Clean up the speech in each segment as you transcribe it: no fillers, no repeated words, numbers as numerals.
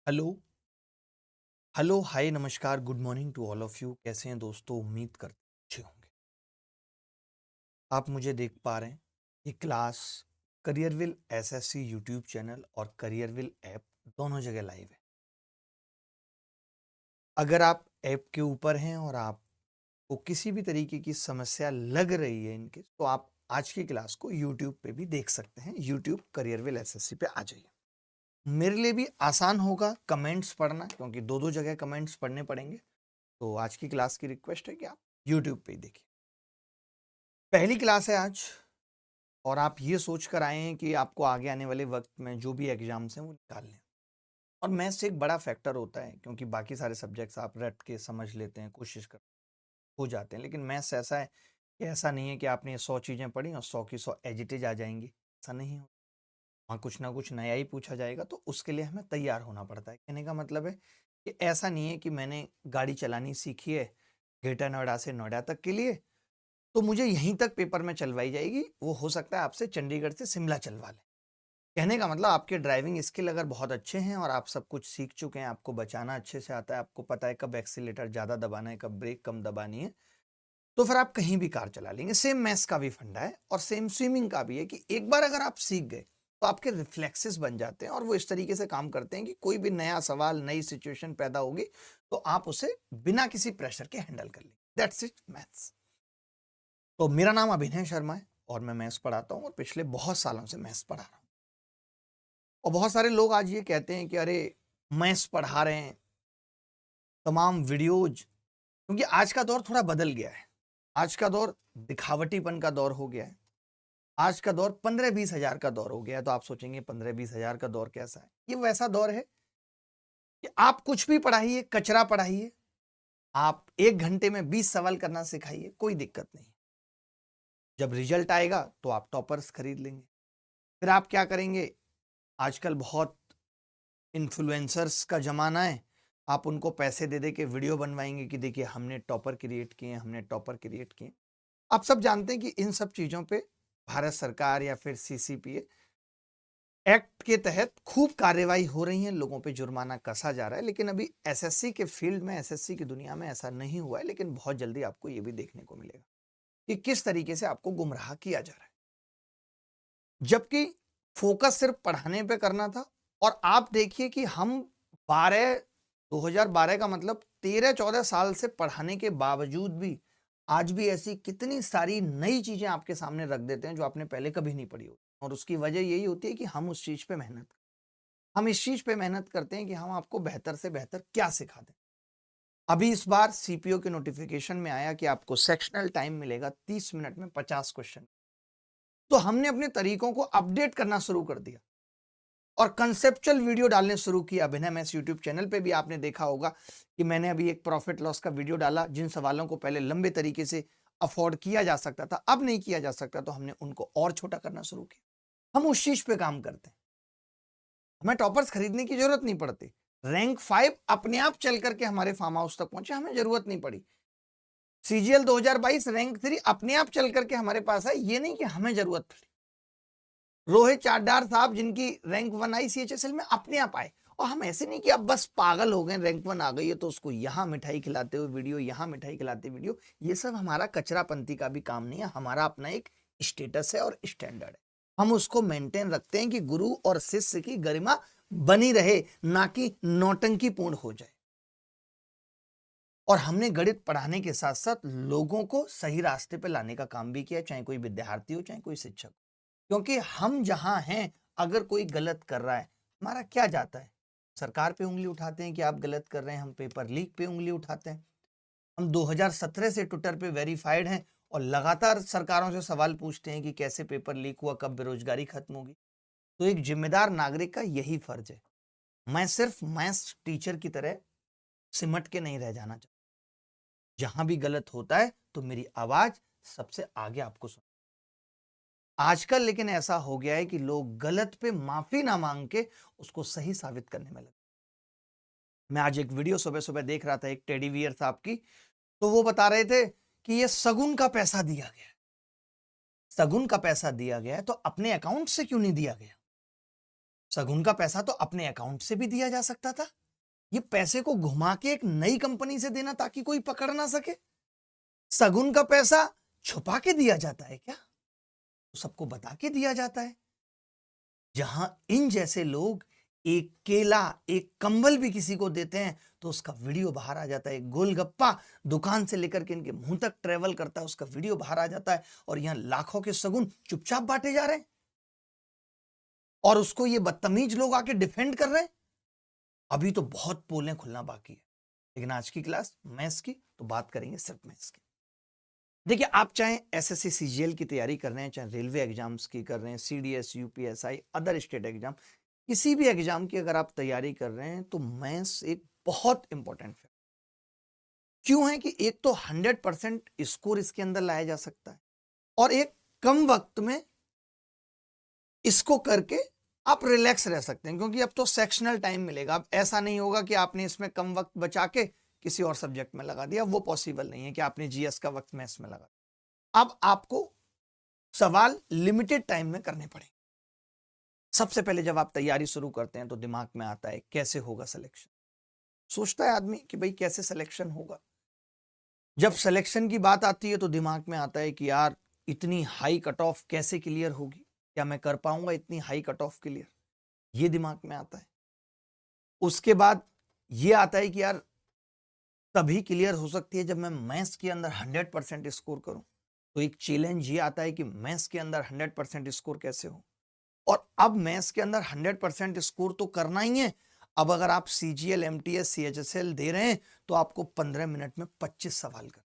Hello, hello, hi, नमस्कार, good morning to all of you. कैसे हैं दोस्तों? उम्मीद करते हैं अच्छे होंगे। आप मुझे देख पा रहे हैं। ये क्लास करियरविल एसएससी यूट्यूब चैनल और करियरविल ऐप दोनों जगह लाइव है। अगर आप ऐप के ऊपर हैं और आपको किसी भी तरीके की समस्या लग रही है इनके, तो आप आज की क्लास को यूट्यूब पे भी देख सकते हैं। यूट्यूब करियरविल एसएससी पे आ जाइए। मेरे लिए भी आसान होगा कमेंट्स पढ़ना, क्योंकि दो दो जगह कमेंट्स पढ़ने पड़ेंगे। तो आज की क्लास की रिक्वेस्ट है कि आप यूट्यूब पे ही देखिए। पहली क्लास है आज, और आप ये सोच कर आए हैं कि आपको आगे आने वाले वक्त में जो भी एग्जाम्स हैं वो निकाल लें। और मैथ्स एक बड़ा फैक्टर होता है, क्योंकि बाकी सारे सब्जेक्ट्स आप रट के समझ लेते हैं, कोशिश कर हो जाते हैं, लेकिन मैथ्स ऐसा है कि ऐसा नहीं है कि आपने ये 100 चीज़ें पढ़ी और 100 की 100 एज इट इज आ जाएंगी। ऐसा नहीं हो, वहाँ कुछ ना कुछ नया ही पूछा जाएगा, तो उसके लिए हमें तैयार होना पड़ता है। कहने का मतलब है कि ऐसा नहीं है कि मैंने गाड़ी चलानी सीखी है ग्रेटर नोएडा से नोएडा तक के लिए, तो मुझे यहीं तक पेपर में चलवाई जाएगी। वो हो सकता है आपसे चंडीगढ़ से शिमला चलवा लें। कहने का मतलब आपके ड्राइविंग स्किल अगर बहुत अच्छे हैं और आप सब कुछ सीख चुके हैं, आपको बचाना अच्छे से आता है, आपको पता है कब एक्सीलेटर ज़्यादा दबाना है, कब ब्रेक कम दबानी है, तो फिर आप कहीं भी कार चला लेंगे। सेम मैथ्स का भी फंडा है और सेम स्विमिंग का भी है कि एक बार अगर आप सीख गए तो आपके रिफ्लेक्सेस बन जाते हैं और वो इस तरीके से काम करते हैं कि कोई भी नया सवाल, नई सिचुएशन पैदा होगी तो आप उसे बिना किसी प्रेशर के हैंडल कर लेंगे। That's it, maths. तो मेरा नाम अभिनय शर्मा है और मैं मैथ्स पढ़ाता हूँ और पिछले बहुत सालों से मैथ्स पढ़ा रहा हूँ। और बहुत सारे लोग आज ये कहते हैं कि अरे, मैथ्स पढ़ा रहे हैं, तमाम वीडियोज, क्योंकि आज का दौर थोड़ा बदल गया है। आज का दौर दिखावटीपन का दौर हो गया है। आज का दौर 15-20 हजार का दौर हो गया है। तो आप सोचेंगे 15-20 हजार का दौर कैसा है? ये वैसा दौर है कि आप कुछ भी पढ़ाइए, कचरा पढ़ाइए, आप 1 घंटे में 20 सवाल करना सिखाइए, कोई दिक्कत नहीं। जब रिजल्ट आएगा तो आप टॉपर्स खरीद लेंगे। फिर आप क्या करेंगे? आजकल बहुत इन्फ्लुएंसर्स का ज़माना है। आप उनको पैसे दे दे के वीडियो बनवाएंगे कि देखिए हमने टॉपर क्रिएट किए, हमने टॉपर क्रिएट किए। आप सब जानते हैं कि इन सब चीज़ों पे भारत सरकार या फिर सीसीपीए एक्ट के तहत खूब कार्रवाई हो रही है, लोगों पे जुर्माना कसा जा रहा है। लेकिन अभी एसएससी के फील्ड में, एसएससी की दुनिया में ऐसा नहीं हुआ है, लेकिन बहुत जल्दी आपको ये भी देखने को मिलेगा कि किस तरीके से आपको गुमराह किया जा रहा है। जबकि फोकस सिर्फ पढ़ाने पे करना था। और आप देखिए कि हम 2012 का मतलब 13-14 साल से पढ़ाने के बावजूद भी आज भी ऐसी कितनी सारी नई चीजें आपके सामने रख देते हैं जो आपने पहले कभी नहीं पढ़ी होती। और उसकी वजह यही होती है कि हम उस चीज पे मेहनत हम इस चीज पे मेहनत करते हैं कि हम आपको बेहतर से बेहतर क्या सिखा दें। अभी इस बार सीपीओ के नोटिफिकेशन में आया कि आपको सेक्शनल टाइम मिलेगा 30 मिनट में 50 क्वेश्चन। तो हमने अपने तरीकों को अपडेट करना शुरू कर दिया और कंसेप्चुअल वीडियो डालने शुरू किया। अभिनय मैथ्स यूट्यूब चैनल पे भी आपने देखा होगा कि मैंने अभी एक प्रॉफिट लॉस का वीडियो डाला। जिन सवालों को पहले लंबे तरीके से अफोर्ड किया जा सकता था, अब नहीं किया जा सकता, तो हमने उनको और छोटा करना शुरू किया। हम उस चीज पे काम करते हैं। हमें टॉपर्स खरीदने की जरूरत नहीं पड़ती। रैंक 5 अपने आप चल करके हमारे फार्म हाउस तक पहुंचे, हमें जरूरत नहीं पड़ी। सीजीएल 2022 रैंक 3 अपने आप चल करके हमारे पास है, ये नहीं कि हमें जरूरत पड़ी। रोहित चाड्डार साहब जिनकी रैंक 1 आई सीएचएसएल में, अपने आप आए। और हम ऐसे नहीं कि अब बस पागल हो गए, रैंक 1 आ गई है तो उसको यहां मिठाई खिलाते हुए वीडियो, यहां मिठाई खिलाते वीडियो। ये सब हमारा कचरापंथी का भी काम नहीं है। हमारा अपना एक स्टेटस है और स्टैंडर्ड है। हम उसको मेंटेन रखते हैं कि गुरु और शिष्य की गरिमा बनी रहे, ना कि नौटंकी पूर्ण हो जाए। और हमने गणित पढ़ाने के साथ साथ लोगों को सही रास्ते पे लाने का काम भी किया, चाहे कोई विद्यार्थी हो, चाहे कोई शिक्षक हो। क्योंकि हम जहां हैं, अगर कोई गलत कर रहा है, हमारा क्या जाता है? सरकार पे उंगली उठाते हैं कि आप गलत कर रहे हैं, हम पेपर लीक पे उंगली उठाते हैं। हम 2017 से ट्विटर पे वेरीफाइड हैं और लगातार सरकारों से सवाल पूछते हैं कि कैसे पेपर लीक हुआ, कब बेरोजगारी खत्म होगी। तो एक जिम्मेदार नागरिक का यही फर्ज है। मैं सिर्फ मैथ्स टीचर की तरह सिमट के नहीं रह जाना चाहता। जहां भी गलत होता है तो मेरी आवाज सबसे आगे आपको सुन। आजकल लेकिन ऐसा हो गया है कि लोग गलत पे माफी ना मांग के उसको सही साबित करने में लगे। मैं आज एक वीडियो सुबह सुबह देख रहा था, एक टेडी बियर साहब की। तो वो बता रहे थे कि ये सगुन का पैसा दिया गया है। सगुन का पैसा दिया गया है तो अपने अकाउंट से क्यों नहीं दिया गया? शगुन का पैसा तो अपने अकाउंट से भी दिया जा सकता था। ये पैसे को घुमा के एक नई कंपनी से देना ताकि कोई पकड़ ना सके। शगुन का पैसा छुपा के दिया जाता है क्या? तो सबको बता के दिया जाता है। जहां इन जैसे लोग एक केला, एक कंबल भी किसी को देते हैं तो उसका वीडियो बाहर आ जाता है। एक गोलगप्पा दुकान से लेकर के इनके मुंह तक ट्रेवल करता है, उसका वीडियो बाहर आ जाता है। और यहां लाखों के शगुन चुपचाप बांटे जा रहे हैं और उसको ये बदतमीज लोग आके डिफेंड कर रहे हैं। अभी तो बहुत पोलें खुलना बाकी है, लेकिन आज की क्लास मैथ्स की, तो बात करेंगे सिर्फ मैथ्स की। देखिए, आप चाहे एसएससी सीजीएल की तैयारी कर रहे हैं, चाहे रेलवे एग्जाम्स की कर रहे हैं, CDS, UPSI, other state exam, किसी भी एग्जाम की अगर आप तैयारी कर रहे हैं तो मैथ्स एक बहुत इंपॉर्टेंट है। क्यों है कि एक तो 100% स्कोर इसके अंदर लाया जा सकता है और एक कम वक्त में इसको करके आप रिलैक्स रह सकते हैं, क्योंकि अब तो सेक्शनल टाइम मिलेगा। अब ऐसा नहीं होगा कि आपने इसमें कम वक्त बचा के किसी और सब्जेक्ट में लगा दिया, वो पॉसिबल नहीं है कि आपने जीएस का वक्त मैथ्स में लगा दिया। अब आपको सवाल लिमिटेड टाइम में करने पड़ेंगे। सबसे पहले जब आप तैयारी शुरू करते हैं तो दिमाग में आता है कैसे होगा सिलेक्शन। सोचता है आदमी कि भाई कैसे सिलेक्शन होगा। जब सिलेक्शन की बात आती है तो दिमाग में आता है कि यार इतनी हाई कट ऑफ कैसे क्लियर होगी, क्या मैं कर पाऊंगा इतनी हाई कट ऑफ क्लियर, ये दिमाग में आता है। उसके बाद ये आता है कि यार तभी क्लियर हो सकती है जब मैं मैथ्स के अंदर 100% स्कोर करूं। तो एक चैलेंज ये आता है कि मैथ्स के अंदर 100% स्कोर कैसे हो। और अब मैथ्स के अंदर 100% स्कोर तो करना ही है। अब अगर आप सीजीएल, एमटीएस, सीएचएसएल दे रहे हैं तो आपको 15 मिनट में 25 सवाल कर,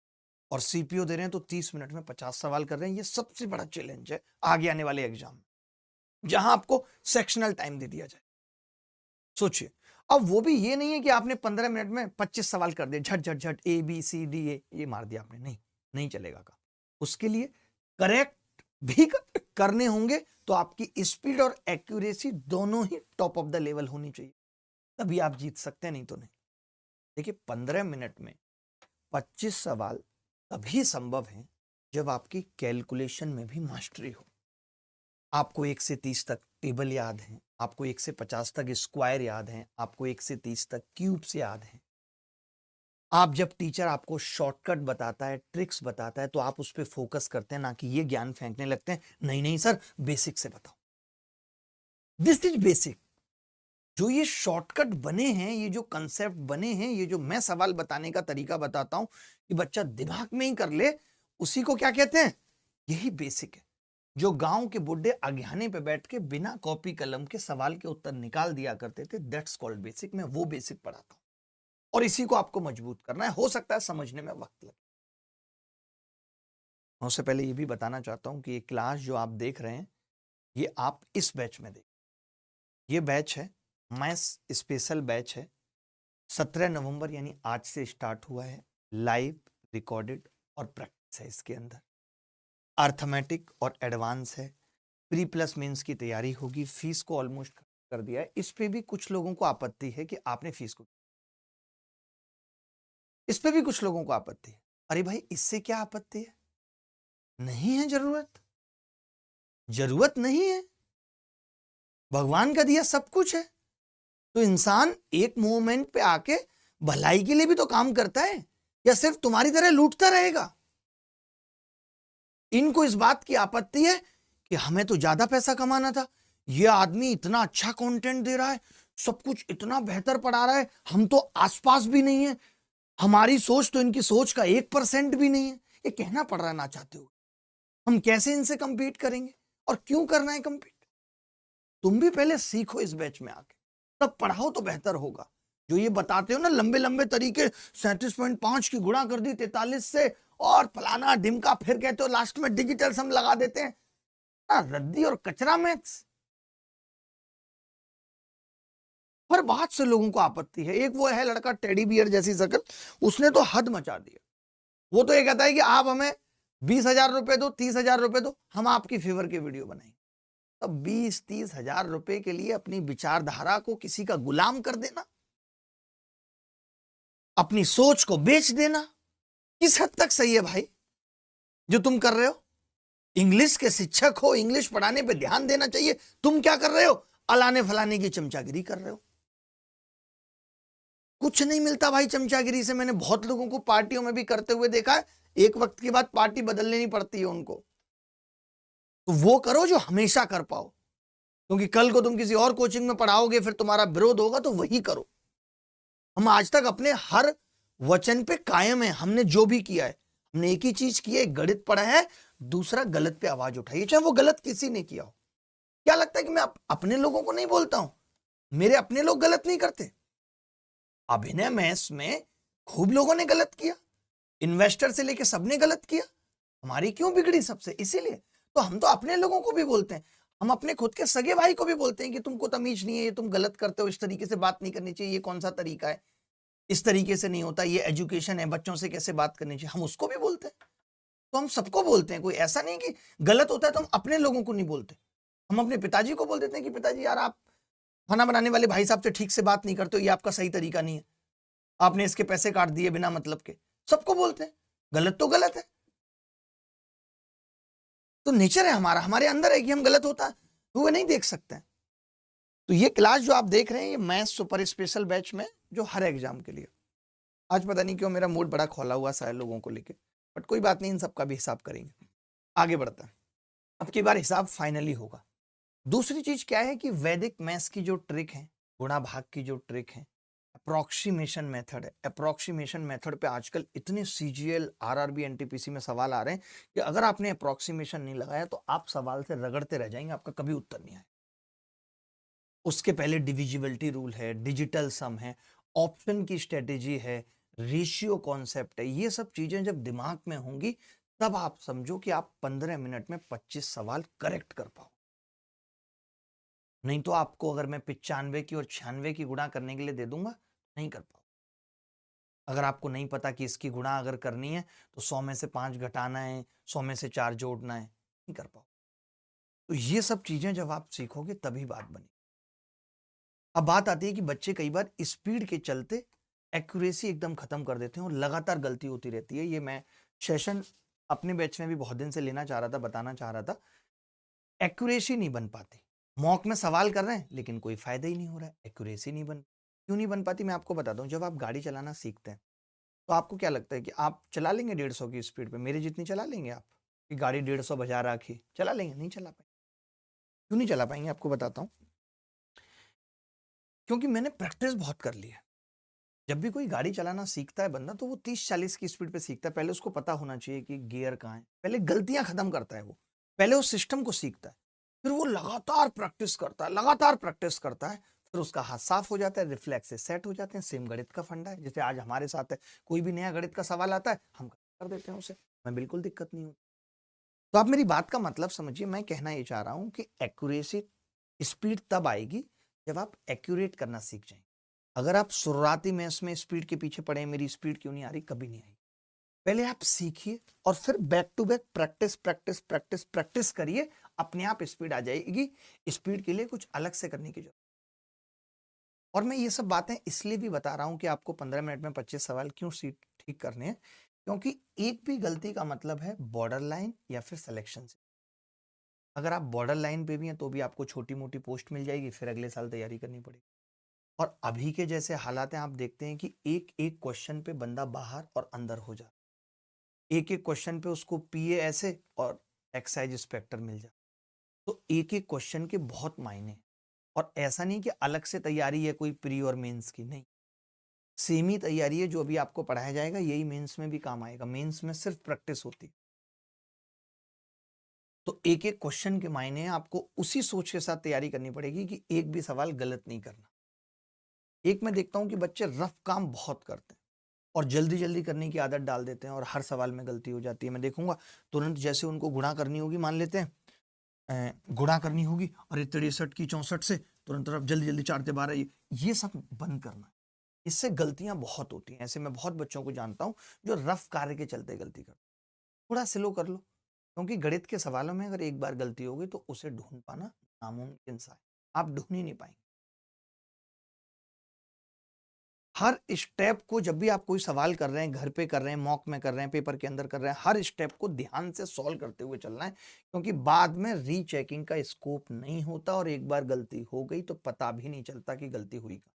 और सीपीओ दे रहे हैं तो 30 मिनट में 50 सवाल कर रहे हैं। ये सबसे बड़ा चैलेंज है आगे आने वाले एग्जाम में, जहां आपको सेक्शनल टाइम दे दिया जाए। सोचिए, अब वो भी ये नहीं है कि आपने 15 मिनट में 25 सवाल कर दिए, झट झट झट ए बी सी डी ये मार दिया आपने, नहीं चलेगा का। उसके लिए करेक्ट भी करने होंगे तो आपकी स्पीड और एक्यूरेसी दोनों ही टॉप ऑफ द लेवल होनी चाहिए, तभी आप जीत सकते हैं, नहीं तो नहीं। देखिए, 15 मिनट में 25 सवाल तभी संभव है जब आपकी कैलकुलेशन में भी मास्टरी हो। आपको 1 से 30 तक टेबल याद है, आपको 1 से 50 तक स्क्वायर याद है, आपको 1 से 30 तक क्यूब्स याद है। आप जब टीचर आपको शॉर्टकट बताता है, ट्रिक्स बताता है, तो आप उस पर फोकस करते हैं, ना कि ये ज्ञान फेंकने लगते हैं नहीं सर बेसिक से बताओ। This is basic. जो ये शॉर्टकट बने हैं, ये जो कंसेप्ट बने हैं, ये जो मैं सवाल बताने का तरीका बताता हूं कि बच्चा दिमाग में ही कर ले, उसी को क्या कहते हैं? यही बेसिक है। जो गांव के बुड्ढे अज्ञाने पे बैठ के बिना कॉपी कलम के सवाल के उत्तर निकाल दिया करते थे, दैट्स कॉल्ड बेसिक। मैं वो बेसिक पढ़ाता हूं और इसी को आपको मजबूत करना है। हो सकता है समझने में वक्त लगे। मैं उससे पहले ये भी बताना चाहता हूं कि ये क्लास जो आप देख रहे हैं, ये आप इस बैच में देख, ये बैच है मैथ्स स्पेशल बैच है। 17 नवंबर यानी आज से स्टार्ट हुआ है। लाइव, रिकॉर्डेड और प्रैक्टिस है इसके अंदर। अर्थमेटिक और एडवांस है। प्री प्लस मेंस की तैयारी होगी। फीस को ऑलमोस्ट कर दिया है। इस पे भी कुछ लोगों को आपत्ति है कि आपने फीस को, इस पे भी कुछ लोगों को आपत्ति है। अरे भाई, इससे क्या आपत्ति है? नहीं है जरूरत नहीं है। भगवान का दिया सब कुछ है, तो इंसान एक मोमेंट पे आके भलाई के लिए भी तो काम करता है, या सिर्फ तुम्हारी तरह लूटता रहेगा? इनको इस बात की आपत्ति है कि हमें तो ज्यादा पैसा कमाना था, ये आदमी इतना अच्छा कंटेंट दे रहा है, सब कुछ इतना बेहतर पढ़ा रहा है, हम तो आसपास भी नहीं है, हमारी सोच तो इनकी सोच का 1% भी नहीं है। ये कहना पड़ रहा है ना चाहते हो। हम कैसे इनसे कंपीट करेंगे और क्यों करना है कंपीट? तुम भी पहले सीखो इस बैच में आके, तब पढ़ाओ तो बेहतर होगा। जो ये बताते हो ना लंबे लंबे तरीके, 37.5 की गुणा कर दी 43 से और फलाना ढिमका, फिर कहते हो लास्ट में डिजिटल सम लगा देते हैं, रद्दी और कचरा मैथ्स। हर बात से लोगों को आपत्ति है। एक वो है लड़का टेडी बियर जैसी शक्ल, उसने तो हद मचा दिया। वो तो ये कहता है कि आप हमें 20,000 रुपए दो, 30,000 रुपए दो, हम आपकी फेवर के वीडियो बनाएंगे। अब 20-30 हजार रुपए के लिए अपनी विचारधारा को किसी का गुलाम कर देना, अपनी सोच को बेच देना, किस हद तक सही है भाई जो तुम कर रहे हो? इंग्लिश के शिक्षक हो, इंग्लिश पढ़ाने पे ध्यान देना चाहिए। तुम क्या कर रहे हो? अलाने फलाने की चमचागिरी कर रहे हो। कुछ नहीं मिलता भाई चमचागिरी से। मैंने बहुत लोगों को पार्टियों में भी करते हुए देखा है, एक वक्त के बाद पार्टी बदलनी नहीं पड़ती है उनको। तो वो करो जो हमेशा कर पाओ, क्योंकि कल को तुम किसी और कोचिंग में पढ़ाओगे, फिर तुम्हारा विरोध होगा, तो वही करो। हम आज तक अपने हर वचन पे कायम है। हमने जो भी किया है, हमने एक ही चीज की है, एक गणित पढ़ा है, दूसरा गलत पे आवाज उठाई है, चाहे वो गलत किसी ने किया हो। क्या लगता है कि मैं अपने लोगों को नहीं बोलता हूं? मेरे अपने लोग गलत नहीं करते? अभिनय मैथ्स में खूब लोगों ने गलत किया, इन्वेस्टर से लेके सबने गलत किया। हमारी क्यों बिगड़ी सबसे? इसीलिए तो हम तो अपने लोगों को भी बोलते हैं। हम अपने खुद के सगे भाई को भी बोलते हैं कि तुमको तमीज नहीं है, ये तुम गलत करते हो, इस तरीके से बात नहीं करनी चाहिए, ये कौन सा तरीका है, इस तरीके से नहीं होता, ये एजुकेशन है, बच्चों से कैसे बात करनी चाहिए, हम उसको भी बोलते हैं। तो हम सबको बोलते हैं। कोई ऐसा नहीं कि गलत होता है तो हम अपने लोगों को नहीं बोलते। हम अपने पिताजी को बोल देते हैं कि पिताजी यार, आप खाना बनाने वाले भाई साहब से ठीक से बात नहीं करते हो, ये आपका सही तरीका नहीं है, आपने इसके पैसे काट दिए बिना मतलब के। सबको बोलते हैं, गलत तो गलत है। तो नेचर है हमारा, हमारे अंदर है कि हम गलत होता है तो वो नहीं देख सकते हैं। तो ये क्लास जो आप देख रहे हैं, ये मैथ्स सुपर स्पेशल बैच में, जो हर एग्जाम के लिए। आज पता नहीं क्यों मेरा मूड बड़ा खोला हुआ सा है लोगों को लेके, बट कोई बात नहीं, इन सबका भी हिसाब करेंगे। आगे बढ़ता है, अब की बार हिसाब फाइनली होगा। दूसरी चीज क्या है कि वैदिक मैथ्स की जो ट्रिक है, गुणा भाग की जो ट्रिक है, अप्रोक्सीमेशन मेथड है। अप्रोक्सीमेशन मेथड पे आजकल इतने सीजीएल, आरआरबी, एनटीपीसी में सवाल आ रहे हैं कि अगर आपने अप्रोक्सीमेशन नहीं लगाया तो आप सवाल से रगड़ते रह जाएंगे, आपका कभी उत्तर नहीं आएगा। उसके पहले डिविजिबिलिटी रूल है, डिजिटल सम है, ऑप्शन की स्ट्रेटेजी है, रेशियो कॉन्सेप्ट है। ये सब चीजें जब दिमाग में होंगी तब आप समझो कि आप 15 मिनट में 25 सवाल करेक्ट कर पाओ। नहीं तो आपको अगर मैं 95 की और 96 की गुणा करने के लिए दे दूंगा, नहीं कर पाओ। अगर आपको नहीं पता कि इसकी गुणा अगर करनी है तो 100 में से 5 घटाना है, 100 में से 4 जोड़ना है, नहीं कर पाओ। तो ये सब चीजें जब आप सीखोगे तभी बात बनी। अब बात आती है कि बच्चे कई बार स्पीड के चलते एक्यूरेसी एकदम खत्म कर देते हैं और लगातार गलती होती रहती है। ये मैं सेशन अपने बैच में भी बहुत दिन से लेना चाह रहा था, बताना चाह रहा था। एक्यूरेसी नहीं बन पाती। मॉक में सवाल कर रहे हैं लेकिन कोई फायदा ही नहीं हो रहा है, एक्यूरेसी नहीं बन। क्यों नहीं बन पाती मैं आपको बताता हूँ। जब आप गाड़ी चलाना सीखते हैं तो आपको क्या लगता है कि आप चला लेंगे 150 की स्पीड पे, मेरे जितनी चला लेंगे आप? कि गाड़ी 150 बजा रखी, चला लेंगे? नहीं चला पाएंगे। क्यों नहीं चला पाएंगे आपको बताता हूँ। क्योंकि मैंने प्रैक्टिस बहुत कर ली है। जब भी कोई गाड़ी चलाना सीखता है बंदा तो वो 30-40 की स्पीड पे सीखता है। पहले उसको पता होना चाहिए कि गियर कहाँ है, पहले गलतियां खत्म करता है वो, पहले उस सिस्टम को सीखता है, फिर वो लगातार प्रैक्टिस करता है, लगातार प्रैक्टिस करता है, फिर उसका हाथ साफ हो जाता है, रिफ्लेक्सेस सेट हो जाते हैं। सेम गणित का फंडा है, जैसे आज हमारे साथ है। कोई भी नया गणित का सवाल आता है हम कर देते हैं उसे, हमें बिल्कुल दिक्कत नहीं होती। तो आप मेरी बात का मतलब समझिए, मैं कहना ये चाह रहा हूं कि एक्यूरेसी, स्पीड तब आएगी जब आप एक्यूरेट करना सीख जाएंगे। अगर आप शुरुआती मैथ्स में स्पीड के पीछे पड़े, मेरी स्पीड क्यों नहीं आ रही, कभी नहीं आई। पहले आप सीखिए और फिर back to back practice practice practice practice करिए, अपने आप स्पीड आ जाएगी। स्पीड के लिए कुछ अलग से करने की जरूरत। और मैं ये सब बातें इसलिए भी बता रहा हूं कि आपको 15 मिनट में 25 सवाल क्यों ठीक करने हैं, क्योंकि एक भी गलती का मतलब है बॉर्डर लाइन या फिर सिलेक्शन से। अगर आप बॉर्डर लाइन पे भी हैं तो भी आपको छोटी मोटी पोस्ट मिल जाएगी, फिर अगले साल तैयारी करनी पड़ेगी। और अभी के जैसे हालात हैं, आप देखते हैं कि एक एक क्वेश्चन पे बंदा बाहर और अंदर हो जाता है। एक एक क्वेश्चन पे उसको पीए ऐसे और एक्साइज इंस्पेक्टर मिल जाए। तो एक एक क्वेश्चन के बहुत मायने हैं। और ऐसा नहीं कि अलग से तैयारी है कोई प्री और मेंस की, नहीं, सेम ही तैयारी है। जो अभी आपको पढ़ाया जाएगा यही मेंस में भी काम आएगा। मेंस में सिर्फ प्रैक्टिस होती है। तो एक एक क्वेश्चन के मायने हैं, आपको उसी सोच के साथ तैयारी करनी पड़ेगी कि एक भी सवाल गलत नहीं करना। एक मैं देखता हूं कि बच्चे रफ काम बहुत करते हैं और जल्दी जल्दी करने की आदत डाल देते हैं और हर सवाल में गलती हो जाती है। मैं देखूंगा तुरंत जैसे उनको गुणा करनी होगी, मान लेते हैं गुणा करनी होगी, और 63 की 64 से तुरंत तरफ जल्दी जल्दी 4 से 12, ये सब बंद करना है। इससे गलतियां बहुत होती हैं। ऐसे मैं बहुत बच्चों को जानता हूं जो रफ कार्य के चलते गलती करते। थोड़ा स्लो कर लो, क्योंकि गणित के सवालों में अगर एक बार गलती होगी तो उसे ढूंढ पाना नामुमकिन सा है। आप ढूंढ ही नहीं पाएंगे। हर स्टेप को जब भी आप कोई सवाल कर रहे हैं, घर पे कर रहे हैं, मॉक में कर रहे हैं, पेपर के अंदर कर रहे हैं, हर स्टेप को ध्यान से सॉल्व करते हुए चलना है, क्योंकि बाद में रीचेकिंग का स्कोप नहीं होता और एक बार गलती हो गई तो पता भी नहीं चलता कि गलती हुई कहाँ।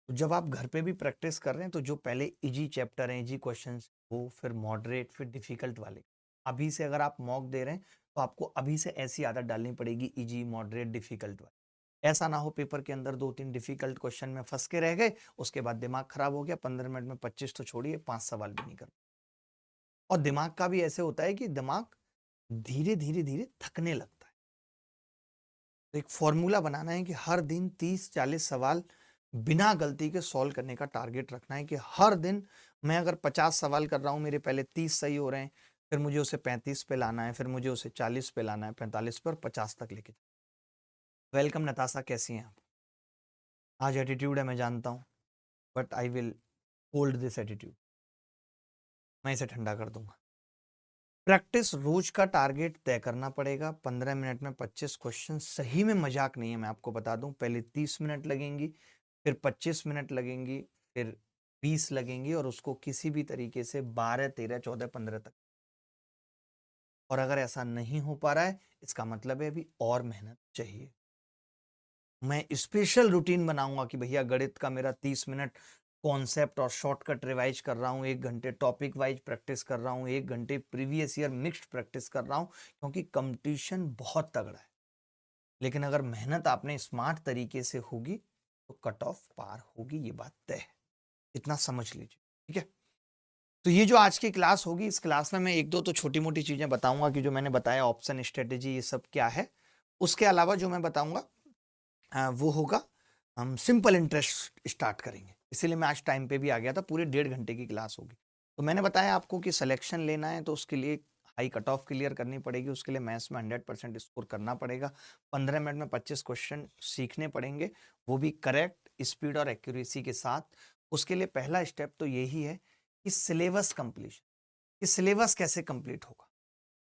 तो जब आप घर पे भी प्रैक्टिस कर रहे हैं तो जो पहले इजी चैप्टर हैं, इजी क्वेश्चंस, वो फिर मॉडरेट, फिर डिफिकल्ट वाले, अभी से अगर आप मॉक दे रहे हैं तो आपको अभी से ऐसी आदत डालनी पड़ेगी, इजी, मॉडरेट, डिफिकल्ट वाली। ऐसा ना हो पेपर के अंदर 2-3 डिफिकल्ट क्वेश्चन में फंस के रह गए, उसके बाद दिमाग खराब हो गया, 15 मिनट में 25 तो छोड़िए 5 सवाल भी नहीं कर। और दिमाग का भी ऐसे होता है कि दिमाग धीरे धीरे धीरे थकने लगता है। तो एक फॉर्मूला बनाना है कि हर दिन 30-40 सवाल बिना गलती के सॉल्व करने का टारगेट रखना है कि हर दिन मैं अगर 50 सवाल कर रहा हूं, मेरे पहले 30 सही हो रहे हैं, फिर मुझे उसे 35 पे लाना है, फिर मुझे उसे 40 पे लाना है, 45 पे और 50 तक लेके। वेलकम नताशा, कैसी हैं आप? आज एटीट्यूड है मैं जानता हूं, but I will hold this attitude. मैं इसे ठंडा कर दूंगा। प्रैक्टिस रोज का टारगेट तय करना पड़ेगा। 15 मिनट में 25 क्वेश्चन, सही में मजाक नहीं है, मैं आपको बता दूं। पहले 30 मिनट लगेंगी, फिर 25 मिनट लगेंगी, फिर 20 लगेंगी, और उसको किसी भी तरीके से 12, 13, 14, 15 तक। और अगर ऐसा नहीं हो पा रहा है, इसका मतलब है अभी और मेहनत चाहिए। मैं स्पेशल रूटीन बनाऊंगा कि भैया गणित का मेरा 30 मिनट कॉन्सेप्ट और शॉर्टकट रिवाइज कर रहा हूँ, 1 घंटे टॉपिक वाइज प्रैक्टिस कर रहा हूँ, 1 घंटे प्रीवियस ईयर मिक्स्ड प्रैक्टिस कर रहा हूँ, क्योंकि कंपटीशन बहुत तगड़ा है। लेकिन अगर मेहनत आपने स्मार्ट तरीके से होगी तो कट ऑफ पार होगी, ये बात तय है। इतना समझ लीजिए, ठीक है। तो ये जो आज की क्लास होगी, इस क्लास में मैं 1-2 तो छोटी मोटी चीजें बताऊंगा कि जो मैंने बताया ऑप्शन स्ट्रेटेजी ये सब क्या है। उसके अलावा जो मैं बताऊंगा वो होगा, हम सिंपल इंटरेस्ट स्टार्ट करेंगे। इसीलिए मैं आज टाइम पे भी आ गया था, पूरे 1.5 घंटे की क्लास होगी। तो मैंने बताया आपको कि सिलेक्शन लेना है तो उसके लिए हाई कट ऑफ क्लियर करनी पड़ेगी, उसके लिए मैथ्स में 100% स्कोर करना पड़ेगा, 15 मिनट में 25 क्वेश्चन सीखने पड़ेंगे, वो भी करेक्ट स्पीड और एक्यूरेसी के साथ। उसके लिए पहला स्टेप तो यही है कि सिलेबस कंप्लीशन, कि सिलेबस कैसे कंप्लीट होगा।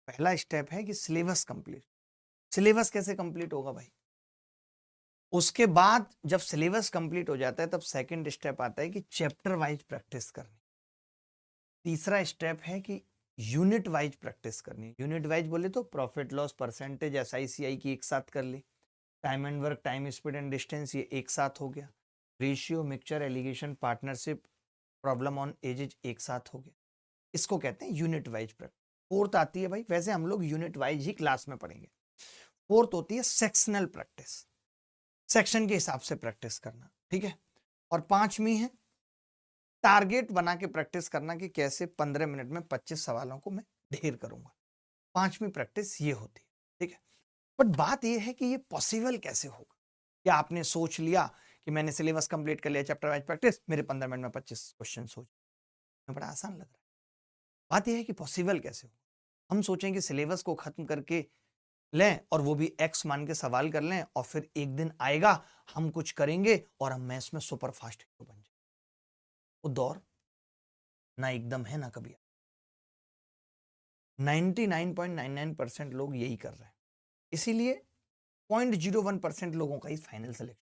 पहला स्टेप है कि सिलेबस कंप्लीट। सिलेबस कैसे कंप्लीट होगा भाई? उसके बाद जब सिलेबस कंप्लीट हो जाता है तब सेकंड स्टेप आता है कि चैप्टर वाइज प्रैक्टिस करनी। तीसरा स्टेप है कि यूनिट वाइज प्रैक्टिस करनी। यूनिट वाइज बोले तो प्रॉफिट लॉस परसेंटेज, SICI की एक साथ कर ली, time and work, time speed and distance ये एक साथ हो गया, ratio, mixture, alligation, partnership, problem on ages एक साथ हो गया। इसको कहते हैं यूनिट वाइज प्रैक्टिस। फोर्थ आती है भाई, वैसे हम लोग यूनिट वाइज ही क्लास में पढ़ेंगे, फोर्थ होती है सेक्शनल प्रैक्टिस, सेक्शन के हिसाब से प्रैक्टिस करना, ठीक है। और पांचवी है टारगेट बना के प्रैक्टिस करना कि कैसे 15 मिनट में 25 सवालों को मैं ढेर करूंगा। पांचवी प्रैक्टिस ये होती है, ठीक है। बट बात ये है कि ये पॉसिबल कैसे होगा? क्या आपने सोच लिया कि मैंने सिलेबस कंप्लीट कर लिया, चैप्टर वाइज प्रैक्टिस, मेरे 15 मिनट में 25 क्वेश्चन सोच, बड़ा आसान लग रहा है। बात यह है कि पॉसिबल कैसे हो। हम सोचें कि सिलेबस को खत्म करके लें और वो भी एक्स मान के सवाल कर लें, और फिर एक दिन आएगा हम कुछ करेंगे और हम मैथ्स में सुपर फास्ट हीरो बन जाए। वो दौर ना एकदम है ना कभी। 99.99% लोग यही कर रहे हैं, इसीलिए 0.01% लोगों का ही फाइनल सिलेक्शन।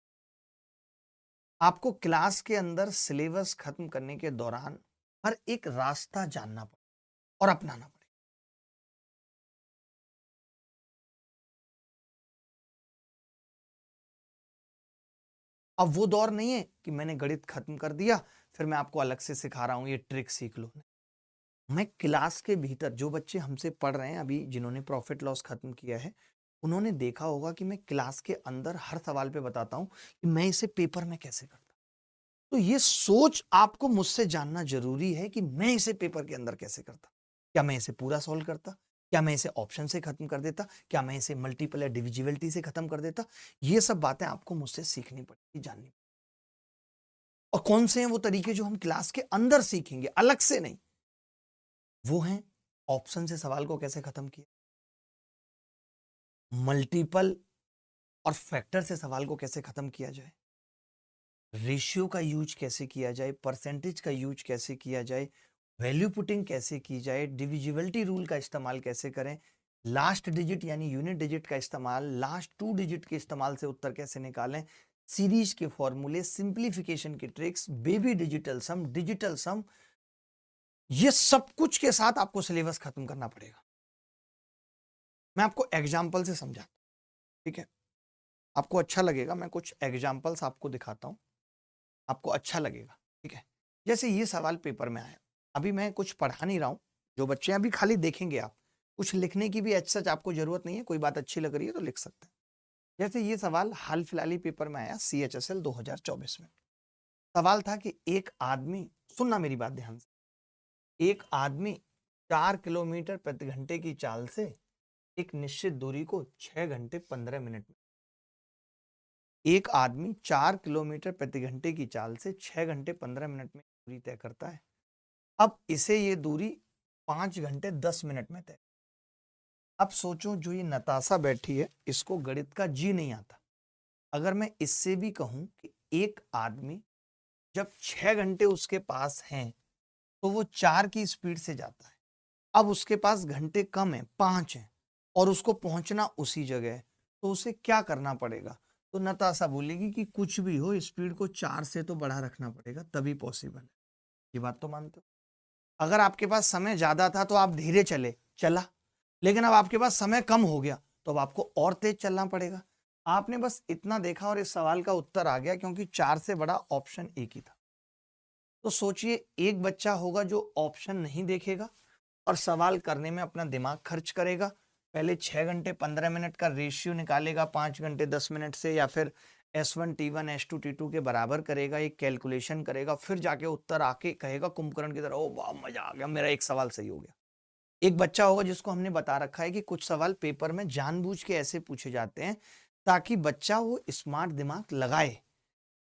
आपको क्लास के अंदर सिलेबस खत्म करने के दौरान हर एक रास्ता जानना पड़ेगा और अपनाना पड़ेगा। अब वो दौर नहीं है कि मैंने गणित खत्म कर दिया फिर मैं आपको अलग से सिखा रहा हूं ये ट्रिक सीख लो। मैं क्लास के भीतर जो बच्चे हमसे पढ़ रहे हैं अभी, जिन्होंने प्रॉफिट लॉस खत्म किया है, उन्होंने देखा होगा कि मैं क्लास के अंदर हर सवाल पे बताता हूं कि मैं इसे पेपर में कैसे करता। तो ये सोच आपको मुझसे जानना जरूरी है कि मैं इसे पेपर के अंदर कैसे करता। क्या मैं इसे पूरा सॉल्व करता? क्या मैं इसे ऑप्शन से खत्म कर देता? क्या मैं इसे मल्टीपल या डिविजिबिलिटी से खत्म कर देता? ये सब बातें आपको मुझसे सीखनी पड़ेगी, जाननी। और कौन से हैं वो तरीके जो हम क्लास के अंदर सीखेंगे, अलग से नहीं। वो हैं ऑप्शन से सवाल को कैसे खत्म किया, मल्टीपल और फैक्टर से सवाल को कैसे खत्म किया जाए, रेशियो का यूज कैसे किया जाए, परसेंटेज का यूज कैसे किया जाए, वैल्यू पुटिंग कैसे की जाए, डिविजिबिलिटी रूल का इस्तेमाल कैसे करें, लास्ट डिजिट यानी यूनिट डिजिट का इस्तेमाल, लास्ट 2 डिजिट के इस्तेमाल से उत्तर कैसे निकालें, सीरीज के फॉर्मूले, सिंप्लीफिकेशन के ट्रिक्स, बेबी डिजिटल सम, ये सब कुछ के साथ आपको सिलेबस खत्म करना पड़ेगा। मैं आपको एग्जाम्पल से समझाता हूं, ठीक है? आपको अच्छा लगेगा, मैं कुछ एग्जाम्पल्स आपको दिखाता हूं, आपको अच्छा लगेगा, ठीक है? जैसे ये सवाल पेपर में आया, अभी मैं कुछ पढ़ा नहीं रहा हूं, जो बच्चे अभी खाली देखेंगे आप, कुछ लिखने की भी सच आपको जरूरत नहीं है, कोई बात अच्छी लग रही है तो लिख सकते हैं। जैसे ये सवाल हाल फिलहाल ही पेपर में आया CHSL 2024 में। सवाल था कि एक आदमी, सुनना मेरी बात ध्यान से, एक आदमी 4 किलोमीटर प्रति घंटे की चाल से एक निश्चित दूरी को 6 घंटे 15 मिनट में, एक आदमी 4 किलोमीटर प्रति घंटे की चाल से 6 घंटे 15 मिनट में दूरी तय करता है। अब इसे ये दूरी 5 घंटे 10 मिनट में तय। अब सोचो, जो ये नताशा बैठी है, इसको गणित का जी नहीं आता। अगर मैं इससे भी कहूं कि एक आदमी जब 6 घंटे उसके पास हैं तो वो 4 की स्पीड से जाता है, अब उसके पास घंटे कम है, 5 है, और उसको पहुंचना उसी जगह है, तो उसे क्या करना पड़ेगा? तो नताशा बोलेगी कि कुछ भी हो, स्पीड को 4 से तो बढ़ा रखना पड़ेगा, तभी पॉसिबल है। ये बात तो मानते हो? अगर आपके पास समय ज्यादा था तो आप धीरे चले, चला, लेकिन अब आपके पास समय कम हो गया तो अब आपको और तेज चलना पड़ेगा। आपने बस इतना देखा और इस सवाल का उत्तर आ गया, क्योंकि 4 से बड़ा ऑप्शन एक ही था। तो सोचिए, एक बच्चा होगा जो ऑप्शन नहीं देखेगा और सवाल करने में अपना दिमाग खर्च करेगा, पहले 6 घंटे 15 मिनट का रेशियो निकालेगा 5 घंटे 10 मिनट से, या फिर S1 T1 S2 T2 के बराबर करेगा, एक कैलकुलेशन करेगा, फिर जाके उत्तर आके कहेगा कुंभकर्ण की तरह, ओ वाह मजा आ गया, मेरा एक सवाल सही हो गया। एक बच्चा होगा जिसको हमने बता रखा है कि कुछ सवाल पेपर में जानबूझ के ऐसे पूछे जाते हैं ताकि बच्चा वो स्मार्ट दिमाग लगाए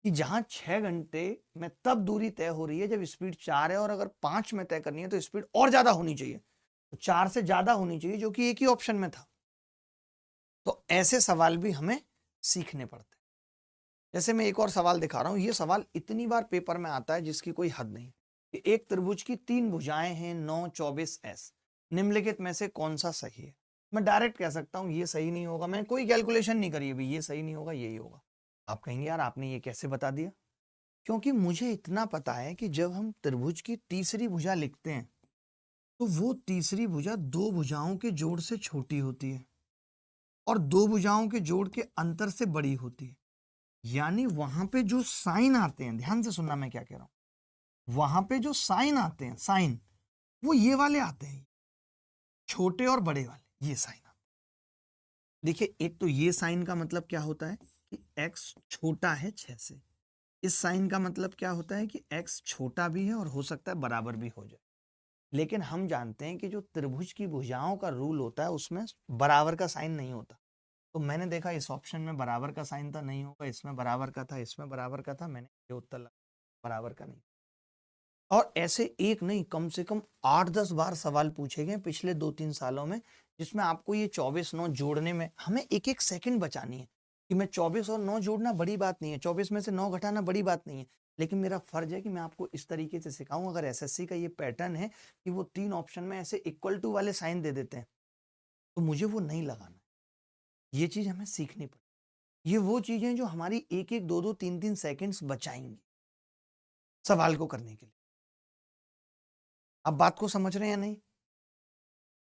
कि जहां 6 घंटे में तब दूरी तय हो रही है जब स्पीड 4 है, और अगर 5 में तय करनी है तो स्पीड और ज्यादा होनी चाहिए, तो 4 से ज्यादा होनी चाहिए, जो कि एक ही ऑप्शन में था। तो ऐसे सवाल भी हमें सीखने पड़ते हैं। जैसे मैं एक और सवाल दिखा रहा हूं, ये सवाल इतनी बार पेपर में आता है जिसकी कोई हद नहीं। कि एक त्रिभुज की 3 भुजाएं हैं 9 24 S, निम्नलिखित में से कौन सा सही है? मैं डायरेक्ट कह सकता हूं ये सही नहीं होगा, मैंने कोई कैलकुलेशन नहीं करी अभी, ये सही नहीं होगा, यही होगा। आप कहेंगे यार आपने ये कैसे बता दिया? क्योंकि मुझे इतना पता है कि जब हम त्रिभुज की तीसरी भुजा लिखते हैं तो वो तीसरी भुजा दो भुजाओं के जोड़ से छोटी होती है और दो भुजाओं के जोड़ के अंतर से बड़ी होती है। यानी वहां पे जो साइन आते हैं, ध्यान से सुनना मैं क्या कह रहा हूं, वहां पे जो साइन आते हैं, साइन, वो ये वाले आते हैं, छोटे और बड़े वाले, ये साइन आते हैं। देखिए, एक तो ये साइन का मतलब क्या होता है कि x छोटा है 6 से। इस साइन का मतलब क्या होता है कि x छोटा भी है और हो सकता है बराबर भी हो जाए। लेकिन हम जानते हैं कि जो त्रिभुज की भुजाओं का रूल होता है उसमें बराबर का साइन नहीं होता। तो मैंने देखा इस ऑप्शन में बराबर का साइन था, नहीं होगा, इसमें बराबर का था, इसमें बराबर का था, मैंने ये उत्तर लगा, बराबर का नहीं। और ऐसे एक नहीं, कम से कम 8-10 बार सवाल पूछे गए पिछले 2-3 सालों में, जिसमें आपको ये 24 9 जोड़ने में हमें एक एक सेकंड बचानी है। कि मैं 24 और 9 जोड़ना बड़ी बात नहीं है, 24 में से 9 घटाना बड़ी बात नहीं है, लेकिन मेरा फर्ज है कि मैं आपको इस तरीके से सिखाऊं। अगर एसएससी का ये पैटर्न है कि वो 3 ऑप्शन में ऐसे इक्वल टू वाले साइन दे देते हैं, तो मुझे वो नहीं लगाना। ये चीज हमें सीखनी पड़ेगी। ये वो चीजें जो हमारी एक एक 2-2 3-3 सेकंड्स बचाएंगी सवाल को करने के लिए। आप बात को समझ रहे हैं या नहीं?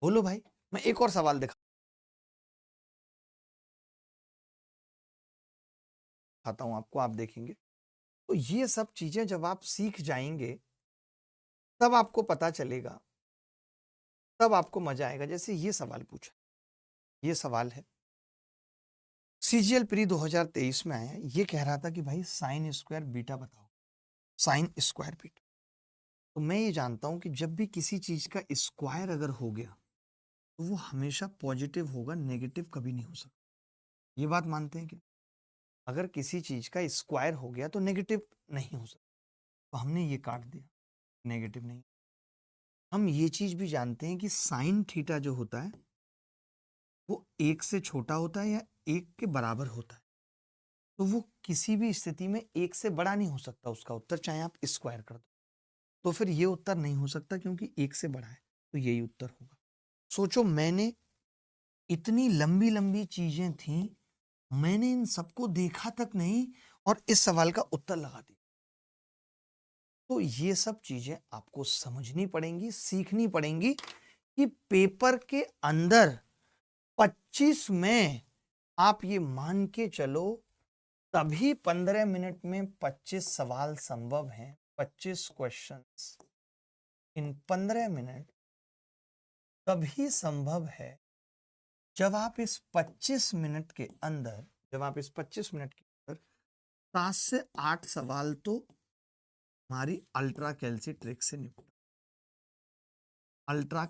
बोलो भाई। मैं एक और सवाल दिखाता हूं आपको, आप देखेंगे तो ये सब चीजें जब आप सीख जाएंगे तब आपको पता चलेगा, तब आपको मजा आएगा। जैसे ये सवाल पूछा, ये सवाल है CGL प्री 2023 में आया। ये कह रहा था कि भाई साइन स्क्वायर बीटा बताओ, साइन स्क्वायर बीटा। तो मैं ये जानता हूं कि जब भी किसी चीज का स्क्वायर अगर हो गया तो वो हमेशा पॉजिटिव होगा, नेगेटिव कभी नहीं हो सकता। ये बात मानते हैं क्या? अगर किसी चीज का स्क्वायर हो गया तो नेगेटिव नहीं हो सकता, तो हमने ये काट दिया, नेगेटिव नहीं। हम ये चीज भी जानते हैं कि साइन थीटा जो होता है वो एक से छोटा होता है या एक के बराबर होता है, तो वो किसी भी स्थिति में एक से बड़ा नहीं हो सकता उसका उत्तर, चाहे आप स्क्वायर कर दो। तो फिर ये उत्तर नहीं हो सकता क्योंकि एक से बड़ा है, तो यही उत्तर होगा। सोचो, मैंने इतनी लंबी लंबी चीजें थी, मैंने इन सबको देखा तक नहीं, और इस सवाल का उत्तर लगा दिया। तो ये सब चीजें आपको समझनी पड़ेंगी, सीखनी पड़ेंगी कि पेपर के अंदर 25 में आप ये मान के चलो तभी 15 मिनट में 25 सवाल संभव हैं। 25 क्वेश्चंस इन 15 मिनट तभी संभव है जब आप इस 25 मिनट के अंदर 7 से 8 सवाल तो हमारी अल्ट्रा कैल्सी ट्रिक से निपटा। अल्ट्रा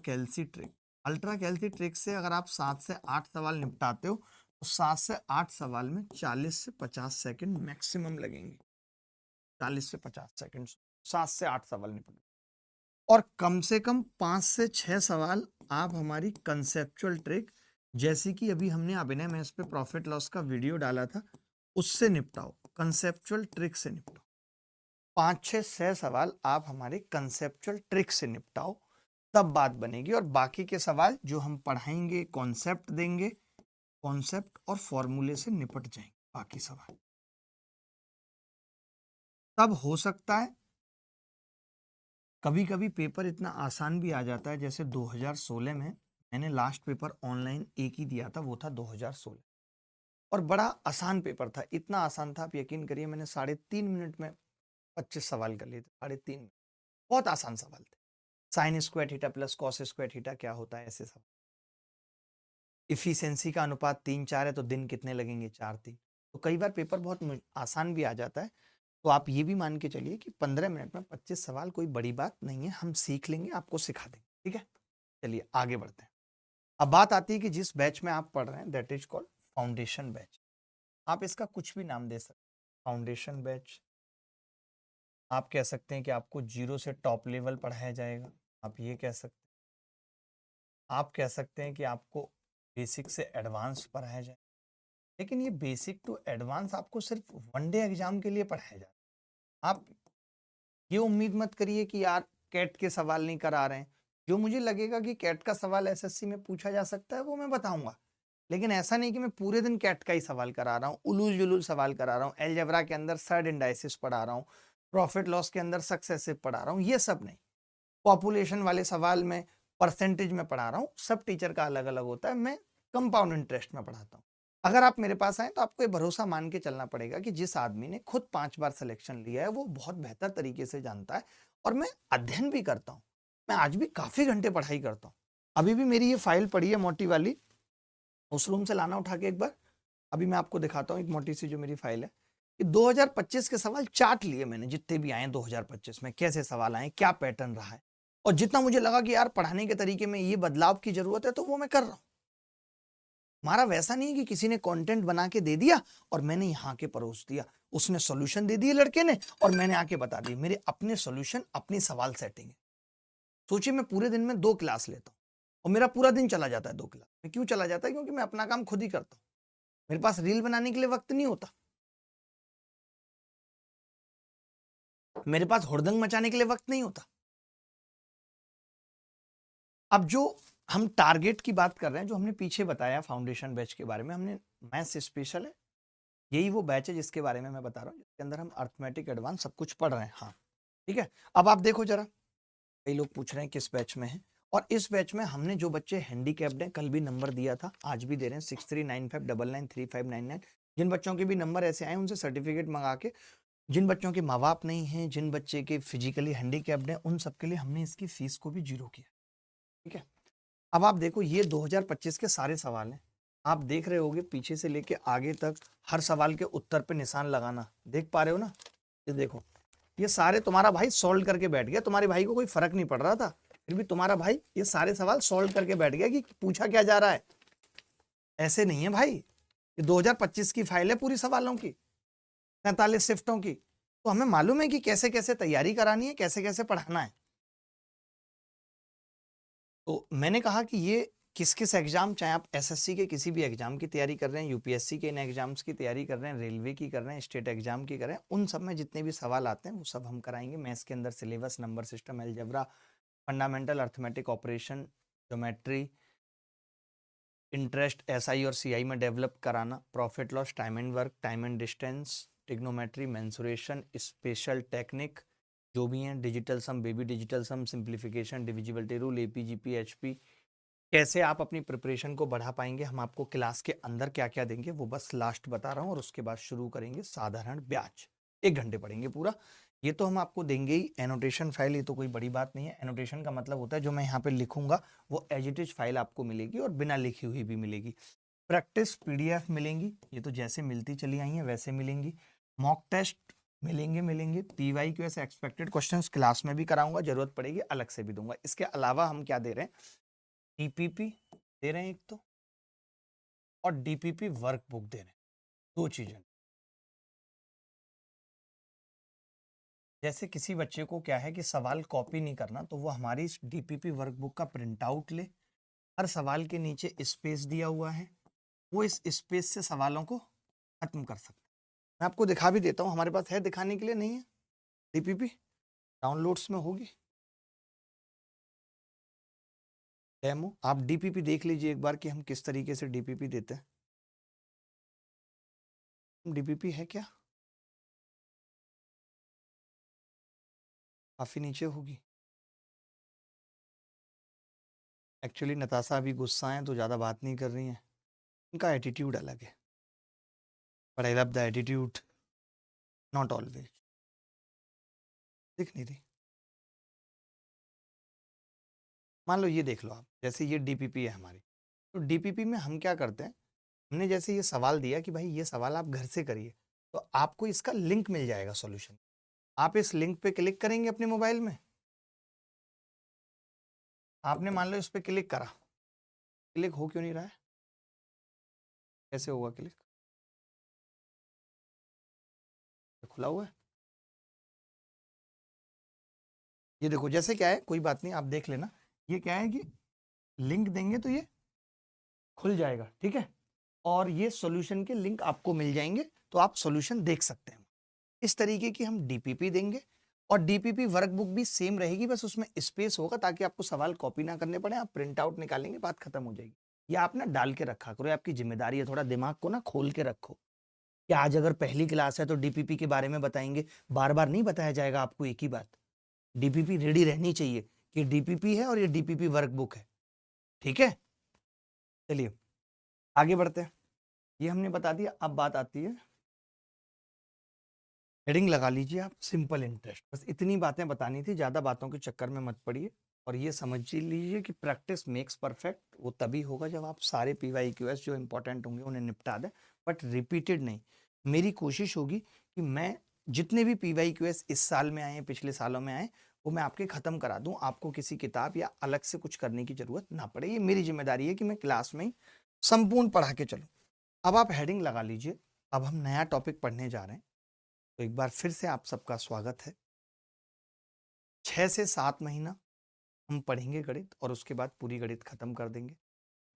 कैल्सी ट्रिक से अगर आप 7 से 8 सवाल निपटाते हो तो 7 से 8 सवाल में 40 से 50 सेकंड मैक्सिमम लगेंगे। 40 से 50 सेकंड 7 से 8 सवाल निपट, और कम से कम 5 से 6 सवाल आप हमारी कंसेप्चुअल ट्रिक, जैसे कि अभी हमने अभिनय मैथ्स पे प्रॉफिट लॉस का वीडियो डाला था, उससे निपटाओ, कंसेप्चुअल ट्रिक से निपटाओ। 5-6 सवाल आप हमारे कंसेप्चुअल ट्रिक से निपटाओ, तब बात बनेगी। और बाकी के सवाल जो हम पढ़ाएंगे, कॉन्सेप्ट देंगे, कॉन्सेप्ट और फॉर्मूले से निपट जाएंगे बाकी सवाल। तब हो सकता है कभी कभी पेपर इतना आसान भी आ जाता है, जैसे 2016 में मैंने लास्ट पेपर ऑनलाइन एक ही दिया था, वो था 2016, और बड़ा आसान पेपर था। इतना आसान था, आप यकीन करिए मैंने 3.5 मिनट में 25 सवाल कर लिए थे। 3.5 मिनट, बहुत आसान सवाल थे। Sine square theta plus cos square theta क्या होता है, ऐसे सवाल। इफिशियंसी का अनुपात 3-4 है तो दिन कितने लगेंगे, 4-3। तो कई बार पेपर बहुत आसान भी आ जाता है। तो आप ये भी मान के चलिए कि 15 मिनट में 25 सवाल कोई बड़ी बात नहीं है, हम सीख लेंगे, आपको सिखा देंगे। ठीक है, चलिए आगे बढ़ते हैं। अब बात आती है कि जिस बैच में आप पढ़ रहे हैं, that is called foundation batch. आप इसका कुछ भी नाम दे सकते हैं, फाउंडेशन बैच। आप कह सकते हैं कि आपको 0 से टॉप लेवल पढ़ाया जाएगा, आप ये कह सकते हैं। आप कह सकते हैं कि आपको बेसिक से एडवांस पढ़ाया जाए। लेकिन ये बेसिक टू एडवांस आपको सिर्फ वनडे एग्जाम के लिए पढ़ाया जाए। आप ये उम्मीद मत करिए कि यार कैट के सवाल नहीं करा रहे हैं। जो मुझे लगेगा कि कैट का सवाल एसएससी में पूछा जा सकता है वो मैं बताऊंगा, लेकिन ऐसा नहीं कि मैं पूरे दिन कैट का ही सवाल करा रहा हूँ, उलूल जुलूल सवाल करा रहा हूँ, एलजेब्रा के अंदर सर्ड इंडाइसिस पढ़ा रहा हूँ, प्रॉफिट लॉस के अंदर सक्सेसिव पढ़ा रहा हूँ, ये सब नहीं। पॉपुलेशन वाले सवाल में परसेंटेज में पढ़ा रहा हूँ, सब टीचर का अलग अलग होता है, मैं कंपाउंड इंटरेस्ट में पढ़ाता हूँ। अगर आप मेरे पास आए तो आपको ये भरोसा मान के चलना पड़ेगा कि जिस आदमी ने खुद 5 बार सिलेक्शन लिया है वो बहुत बेहतर तरीके से जानता है। और मैं अध्ययन भी करता हूँ, मैं आज भी काफी घंटे पढ़ाई करता हूँ। अभी भी मेरी ये फाइल पड़ी है मोटी वाली, उस रूम से लाना उठा के एक बार, अभी मैं आपको दिखाता हूँ। एक मोटी सी जो मेरी फाइल है, कि 2025 के सवाल चार्ट लिए मैंने, जितने भी आए 2025 में कैसे सवाल आए, क्या पैटर्न रहा है, और जितना मुझे लगा कि यार पढ़ाने के तरीके में ये बदलाव की जरूरत है तो वो मैं कर रहा हूं। हमारा वैसा नहीं है कि किसी ने कंटेंट बना के दे दिया और मैंने यहाँ के परोस दिया, उसने सॉल्यूशन दे दिए लड़के ने और मैंने आके बता दी। मेरे अपने सॉल्यूशन, अपनी सवाल सेटिंग है। सोचिए मैं पूरे दिन में 2 क्लास लेता हूँ और मेरा पूरा दिन चला जाता है 2 क्लास में। क्यों चला जाता है? क्योंकि मैं अपना काम खुद ही करता हूँ। मेरे पास रील बनाने के लिए वक्त नहीं होता, मेरे पास हुड़दंग मचाने के लिए वक्त नहीं होता। अब जो हम टारगेट की बात कर रहे हैं, जो हमने पीछे बताया फाउंडेशन बैच के बारे में, हमने मैथ्स स्पेशल है, यही वो बैच है जिसके बारे में मैं बता रहा हूँ, जिसके अंदर हम अर्थमेटिक एडवांस सब कुछ पढ़ रहे हैं। हाँ ठीक है, अब आप देखो जरा, कई लोग पूछ रहे हैं किस बैच में है, और इस बैच में हमने जो बच्चे हैंडीकैप्ड हैं, कल भी नंबर दिया था, आज भी दे रहे हैं 6395993599। जिन बच्चों के भी नंबर ऐसे आए उनसे सर्टिफिकेट मंगा के, जिन बच्चों के माँ बाप नहीं हैं, जिन बच्चे के फिजिकली हैंडीकैप्ड हैं, उन सबके लिए हमने इसकी फीस को भी 0 किया। ठीक है, अब आप देखो ये 2025 के सारे सवाल हैं, आप देख रहे होगे पीछे से लेके आगे तक हर सवाल के उत्तर पे निशान लगाना, देख पा रहे हो ना? ये देखो, ये सारे तुम्हारा भाई सॉल्व करके बैठ गया, तुम्हारे भाई को कोई फर्क नहीं पड़ रहा था, फिर भी तुम्हारा भाई ये सारे सवाल सॉल्व करके बैठ गया कि पूछा क्या जा रहा है। ऐसे नहीं है भाई, ये 2025 की फाइल है पूरी सवालों की, 43 शिफ्टों की, तो हमें मालूम है कि कैसे कैसे तैयारी करानी है, कैसे कैसे पढ़ाना है। तो मैंने कहा कि ये किस किस एग्जाम, चाहे आप एसएससी के किसी भी एग्जाम की तैयारी कर रहे हैं, यूपीएससी के इन एग्जाम्स की तैयारी कर रहे हैं, रेलवे की कर रहे हैं, स्टेट एग्जाम की कर रहे हैं, उन सब में जितने भी सवाल आते हैं वो सब हम कराएंगे। मैथ्स के अंदर syllabus, number system, algebra, fundamental arithmetic operation, geometry, interest SI और सीआई में डेवलप कराना, profit loss, time and work, time and distance, trigonometry, mensuration, special technique जो भी हैं, digital sum, baby digital sum, simplification, divisibility rule, AP, GP, HP, कैसे आप अपनी preparation को बढ़ा पाएंगे, हम आपको क्लास के अंदर क्या क्या देंगे वो बस लास्ट बता रहा हूँ, और उसके बाद शुरू करेंगे साधारण ब्याज। 1 घंटे पढ़ेंगे पूरा। ये तो हम आपको देंगे ही एनोटेशन फाइल, ये तो कोई बड़ी बात नहीं है। एनोटेशन का मतलब होता है जो मैं यहाँ पे लिखूंगा वो एज इट इज फाइल आपको मिलेगी और बिना लिखी हुई भी मिलेगी। प्रैक्टिस पीडीएफ मिलेंगी, ये तो जैसे मिलती चली आई हैं वैसे मिलेंगी। मॉक टेस्ट मिलेंगे। PYQS एक्सपेक्टेड क्वेश्चंस क्लास में भी कराऊंगा, जरूरत पड़ेगी अलग से भी दूंगा। इसके अलावा हम क्या दे रहे हैं, DPP दे रहे हैं एक तो, और DPP वर्कबुक दे रहे हैं, 2 चीजें। जैसे किसी बच्चे को क्या है कि सवाल कॉपी नहीं करना, तो वो हमारी इस DPP वर्कबुक का प्रिंट आउट ले। हर सवाल के नीचे स्पेस दिया हुआ है, वो इस स्पेस से सवालों को खत्म कर सकते हैं। मैं आपको दिखा भी देता हूँ, हमारे पास है दिखाने के लिए, नहीं है DPP, डाउनलोड्स में होगी डेमो। आप DPP देख लीजिए एक बार कि हम किस तरीके से DPP देते हैं। DPP है क्या, काफी नीचे होगी। एक्चुअली नताशा अभी गुस्सा है तो ज़्यादा बात नहीं कर रही हैं, उनका एटीट्यूड अलग है, but I love the attitude, not always. दिख नहीं रही, मान लो ये देख लो आप, जैसे ये DPP है हमारी, तो DPP में हम क्या करते हैं, हमने जैसे ये सवाल दिया कि भाई ये सवाल आप घर से करिए, तो आपको इसका लिंक मिल जाएगा सॉल्यूशन। आप इस लिंक पे क्लिक करेंगे अपने मोबाइल में, आपने मान लो इस पे क्लिक करा, क्लिक हो क्यों नहीं रहा है, कैसे होगा क्लिक, खुला हुआ है। ये देखो जैसे क्या है, कोई बात नहीं आप देख लेना, ये क्या है कि लिंक देंगे तो ये खुल जाएगा, ठीक है, और ये सॉल्यूशन के लिंक आपको मिल जाएंगे, तो आप सॉल्यूशन देख सकते हैं। इस तरीके की हम DPP देंगे, और DPP वर्कबुक भी सेम रहेगी, बस उसमें स्पेस होगा ताकि आपको सवाल कॉपी ना करने पड़े, आप प्रिंट आउट निकालेंगे, बात खत्म हो जाएगी। ये आप ना डाल के रखा करो, ये आपकी जिम्मेदारी है, थोड़ा दिमाग को ना खोल के रखो कि आज अगर पहली क्लास है तो DPP के बारे में बताएंगे, बार बार नहीं बताया जाएगा आपको एक ही बात। DPP रेडी रहनी चाहिए कि DPP है और ये DPP वर्कबुक है, ठीक है। चलिए आगे बढ़ते हैं, ये हमने बता दिया। अब बात आती है, हेडिंग लगा लीजिए आप, सिंपल इंटरेस्ट। बस इतनी बातें बतानी थी, ज़्यादा बातों के चक्कर में मत पड़िए, और ये समझ लीजिए कि प्रैक्टिस मेक्स परफेक्ट, वो तभी होगा जब आप सारे PYQS जो इंपॉर्टेंट होंगे उन्हें निपटा दें, बट रिपीटेड नहीं। मेरी कोशिश होगी कि मैं जितने भी PYQS इस साल में आए हैं, पिछले सालों में आए, वो मैं आपके ख़त्म करा दूँ, आपको किसी किताब या अलग से कुछ करने की ज़रूरत ना पड़े। ये मेरी जिम्मेदारी है कि मैं क्लास में ही संपूर्ण पढ़ा के चलूँ। अब आप हेडिंग लगा लीजिए, अब हम नया टॉपिक पढ़ने जा रहे हैं। तो एक बार फिर से आप सबका स्वागत है। 6 से 7 महीना हम पढ़ेंगे गणित, और उसके बाद पूरी गणित खत्म कर देंगे।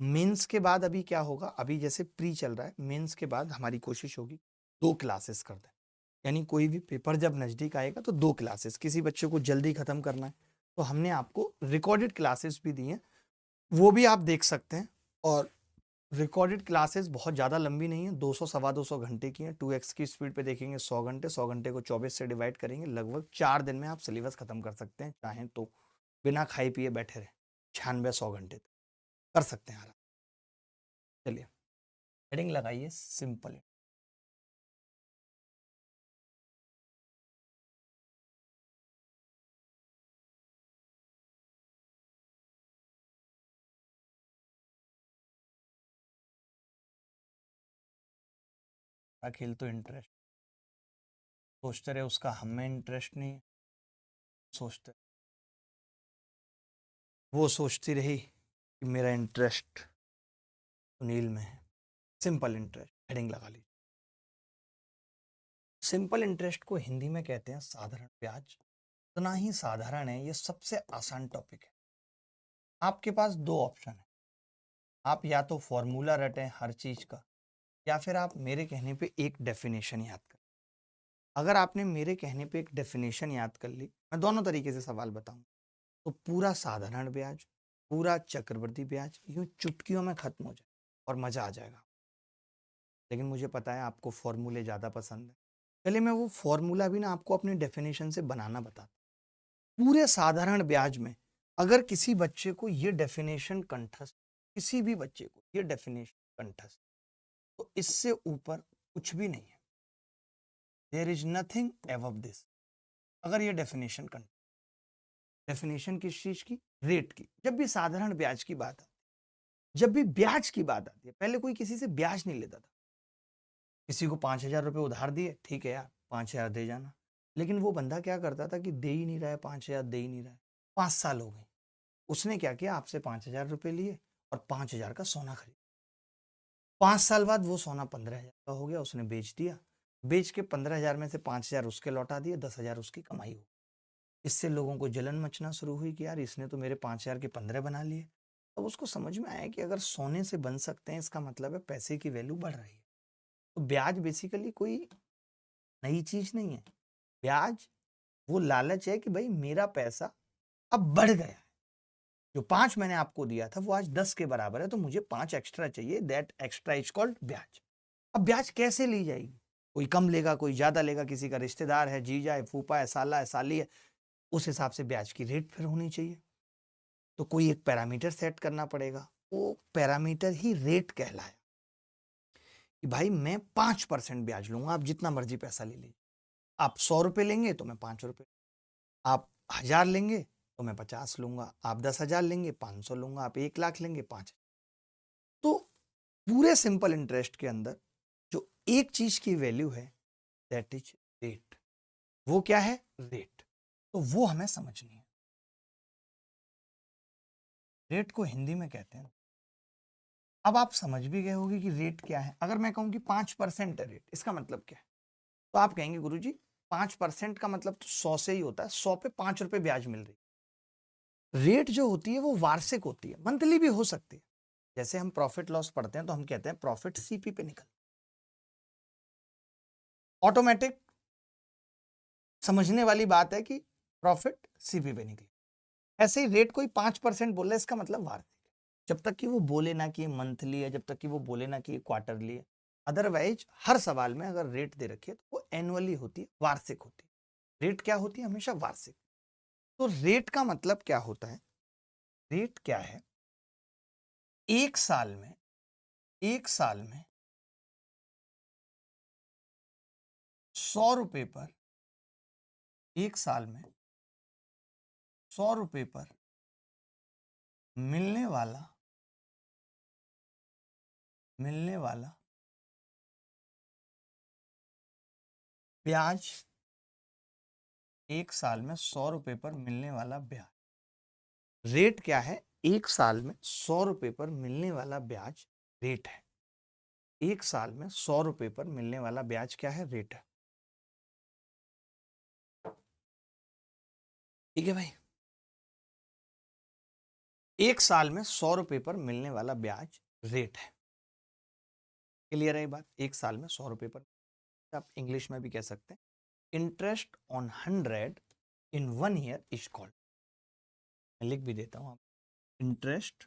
मेंस के बाद अभी क्या होगा, अभी जैसे प्री चल रहा है, मेंस के बाद हमारी कोशिश होगी 2 क्लासेस कर दें, यानी कोई भी पेपर जब नजदीक आएगा तो 2 क्लासेस। किसी बच्चे को जल्दी खत्म करना है तो हमने आपको रिकॉर्डेड क्लासेस भी दी हैं, वो भी आप देख सकते हैं। और रिकॉर्डेड क्लासेस बहुत ज़्यादा लंबी नहीं है, 200 सवा 200 घंटे की हैं। 2x की स्पीड पे देखेंगे 100 घंटे, 100 घंटे को 24 से डिवाइड करेंगे, लगभग 4 दिन में आप सिलेबस खत्म कर सकते हैं, चाहें तो बिना खाए पिए बैठे रहे 96-100 घंटे तक कर सकते हैं आराम। चलिए हेडिंग लगाइए सिंपल। खेल तो इंटरेस्ट सोचते रहे, उसका हमें इंटरेस्ट नहीं, सोचते वो सोचती रही कि मेरा इंटरेस्ट सुनील में है। सिंपल इंटरेस्ट, हेडिंग लगा लीजिए। सिंपल इंटरेस्ट को हिंदी में कहते हैं साधारण ब्याज। इतना ही साधारण है, ये सबसे आसान टॉपिक है। आपके पास 2 ऑप्शन है, आप या तो फॉर्मूला रटें हर चीज का, या फिर आप मेरे कहने पे एक डेफिनेशन याद करें। अगर आपने मेरे कहने पे एक डेफिनेशन याद कर ली, मैं दोनों तरीके से सवाल बताऊं, तो पूरा साधारण ब्याज, पूरा चक्रवृद्धि ब्याज यूं चुटकियों में खत्म हो जाए और मजा आ जाएगा। लेकिन मुझे पता है आपको फॉर्मूले ज्यादा पसंद है, पहले मैं वो फॉर्मूला भी ना आपको अपने डेफिनेशन से बनाना बताता। पूरे साधारण ब्याज में अगर किसी बच्चे को ये डेफिनेशन कंठस्थ, किसी भी बच्चे को ये डेफिनेशन कंठस्थ, तो इससे ऊपर कुछ भी नहीं है। There is nothing above this. अगर ये डेफिनेशन कंठस्थ, डेफिनेशन किस चीज की? रेट की। जब भी साधारण ब्याज की बात आती, जब भी ब्याज की बात आती है, पहले कोई किसी से ब्याज नहीं लेता था। किसी को 5,000 रुपये उधार दिए, ठीक है यार 5,000 दे जाना। लेकिन वो बंदा क्या करता था कि दे ही नहीं रहा है, 5,000 दे ही नहीं रहा है। 5 साल हो गए, उसने क्या किया, आपसे 5,000 रुपये लिए और 5,000 का सोना खरीदा। 5 साल बाद वो सोना 15,000 का हो गया, उसने बेच दिया। बेच के 15,000 में से 5,000 उसके लौटा दिए, 10,000 उसकी कमाई हो। इससे लोगों को जलन मचना शुरू हुई कि यार इसने तो मेरे 5,000 के 15 बना लिए। अब उसको समझ में आया कि अगर सोने से बन सकते हैं, इसका मतलब है पैसे की वैल्यू बढ़ रही है। तो ब्याज बेसिकली कोई नई चीज नहीं है। ब्याज वो लालच है कि भाई मेरा पैसा अब बढ़ गया है। जो 5 मैंने आपको दिया था वो आज 10 के बराबर है, तो मुझे 5 एक्स्ट्रा चाहिए। दैट एक्स्ट्रा इज कॉल्ड ब्याज। अब ब्याज कैसे ली जाएगी? कोई कम लेगा, कोई ज्यादा लेगा, किसी का रिश्तेदार है, जीजा है, फूफा है, साला है, साली है, उस हिसाब से ब्याज की रेट फिर होनी चाहिए। तो कोई एक पैरामीटर सेट करना पड़ेगा, वो पैरामीटर ही रेट कहलाया कि भाई मैं 5% ब्याज लूंगा, आप जितना मर्जी पैसा ले लीजिए। आप 100 रुपये लेंगे तो मैं 5 रुपये, आप 1,000 लेंगे तो मैं 50 लूंगा, आप 10,000 लेंगे 500 लूंगा, आप 1,00,000 लेंगे 5। तो पूरे सिंपल इंटरेस्ट के अंदर जो एक चीज की वैल्यू है, दैट इज रेट। वो क्या है? रेट। तो वो हमें समझनी है। रेट को हिंदी में कहते हैं, अब आप समझ भी गए होंगे कि रेट क्या है। अगर मैं कहूं कि 5% है रेट, इसका मतलब क्या है? तो आप कहेंगे गुरुजी 5% का मतलब तो 100 से ही होता है, 100 पे 5 रुपए ब्याज मिल रही है। रेट जो होती है वो वार्षिक होती है, मंथली भी हो सकती है। जैसे हम प्रॉफिट लॉस पढ़ते हैं तो हम कहते हैं प्रॉफिट सीपी पे निकल, ऑटोमेटिक समझने वाली बात है कि प्रॉफिट सीपी पे निकले। ऐसे ही रेट कोई 5% बोल रहा है, इसका मतलब वार्षिक है। जब तक कि वो बोले ना कि मंथली है, जब तक कि वो बोले ना कि क्वार्टरली है। अदरवाइज हर सवाल में अगर रेट दे रखी है तो वो एनुअली होती है, वार्षिक होती है। रेट क्या होती है? हमेशा वार्षिक। तो रेट का मतलब क्या होता है? रेट क्या है? एक साल में, एक साल में 100 रुपए पर, एक साल में 100 रुपए पर मिलने वाला, मिलने वाला ब्याज, एक साल में 100 रुपए पर मिलने वाला ब्याज। रेट क्या है? एक साल में 100 रुपए पर मिलने वाला ब्याज रेट है। एक साल में 100 रुपए पर मिलने वाला ब्याज क्या है? रेट है। ठीक है भाई, एक साल में 100 रुपए पर मिलने वाला ब्याज रेट है। क्लियर है ये बात? एक साल में 100 रुपए पर, आप इंग्लिश में भी कह सकते हैं interest on 100 in 1 year is called. मैं लिख भी देता हूं आप, इंटरेस्ट,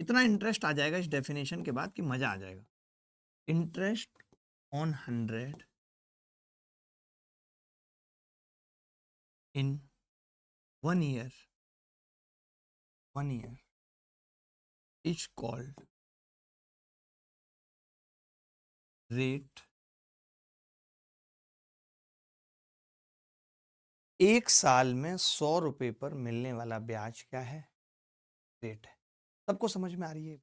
इतना इंटरेस्ट आ जाएगा इस डेफिनेशन के बाद कि मजा आ जाएगा। Interest on 100 in 1 year, 1 year is called rate. एक साल में 100 रुपए पर मिलने वाला ब्याज क्या है? रेट है। सबको समझ में आ रही है?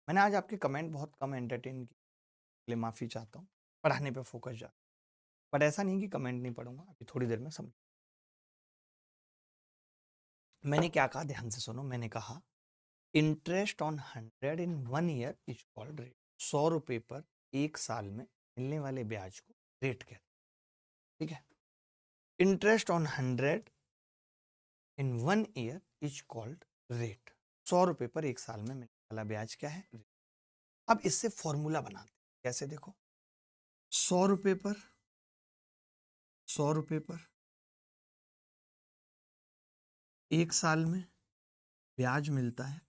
मैंने आज आपके कमेंट बहुत कम एंटरटेन किए, इसलिए माफी चाहता हूँ। पढ़ाने पे फोकस जा, बट ऐसा नहीं कि कमेंट नहीं पढ़ूंगा, अभी थोड़ी देर में समझ। मैंने क्या कहा, ध्यान से सुनो। मैंने कहा interest on 100 in 1 year is called rate. 100 रुपए पर एक साल में मिलने वाले ब्याज को रेट कहते हैं। ठीक है, interest on 100 in 1 year is called rate. 100 रुपए पर एक साल में मिलने वाला ब्याज क्या है? रेट। अब इससे फॉर्मूला बनाते हैं। कैसे? देखो, 100 रुपए पर, 100 रुपए पर एक साल में ब्याज मिलता है।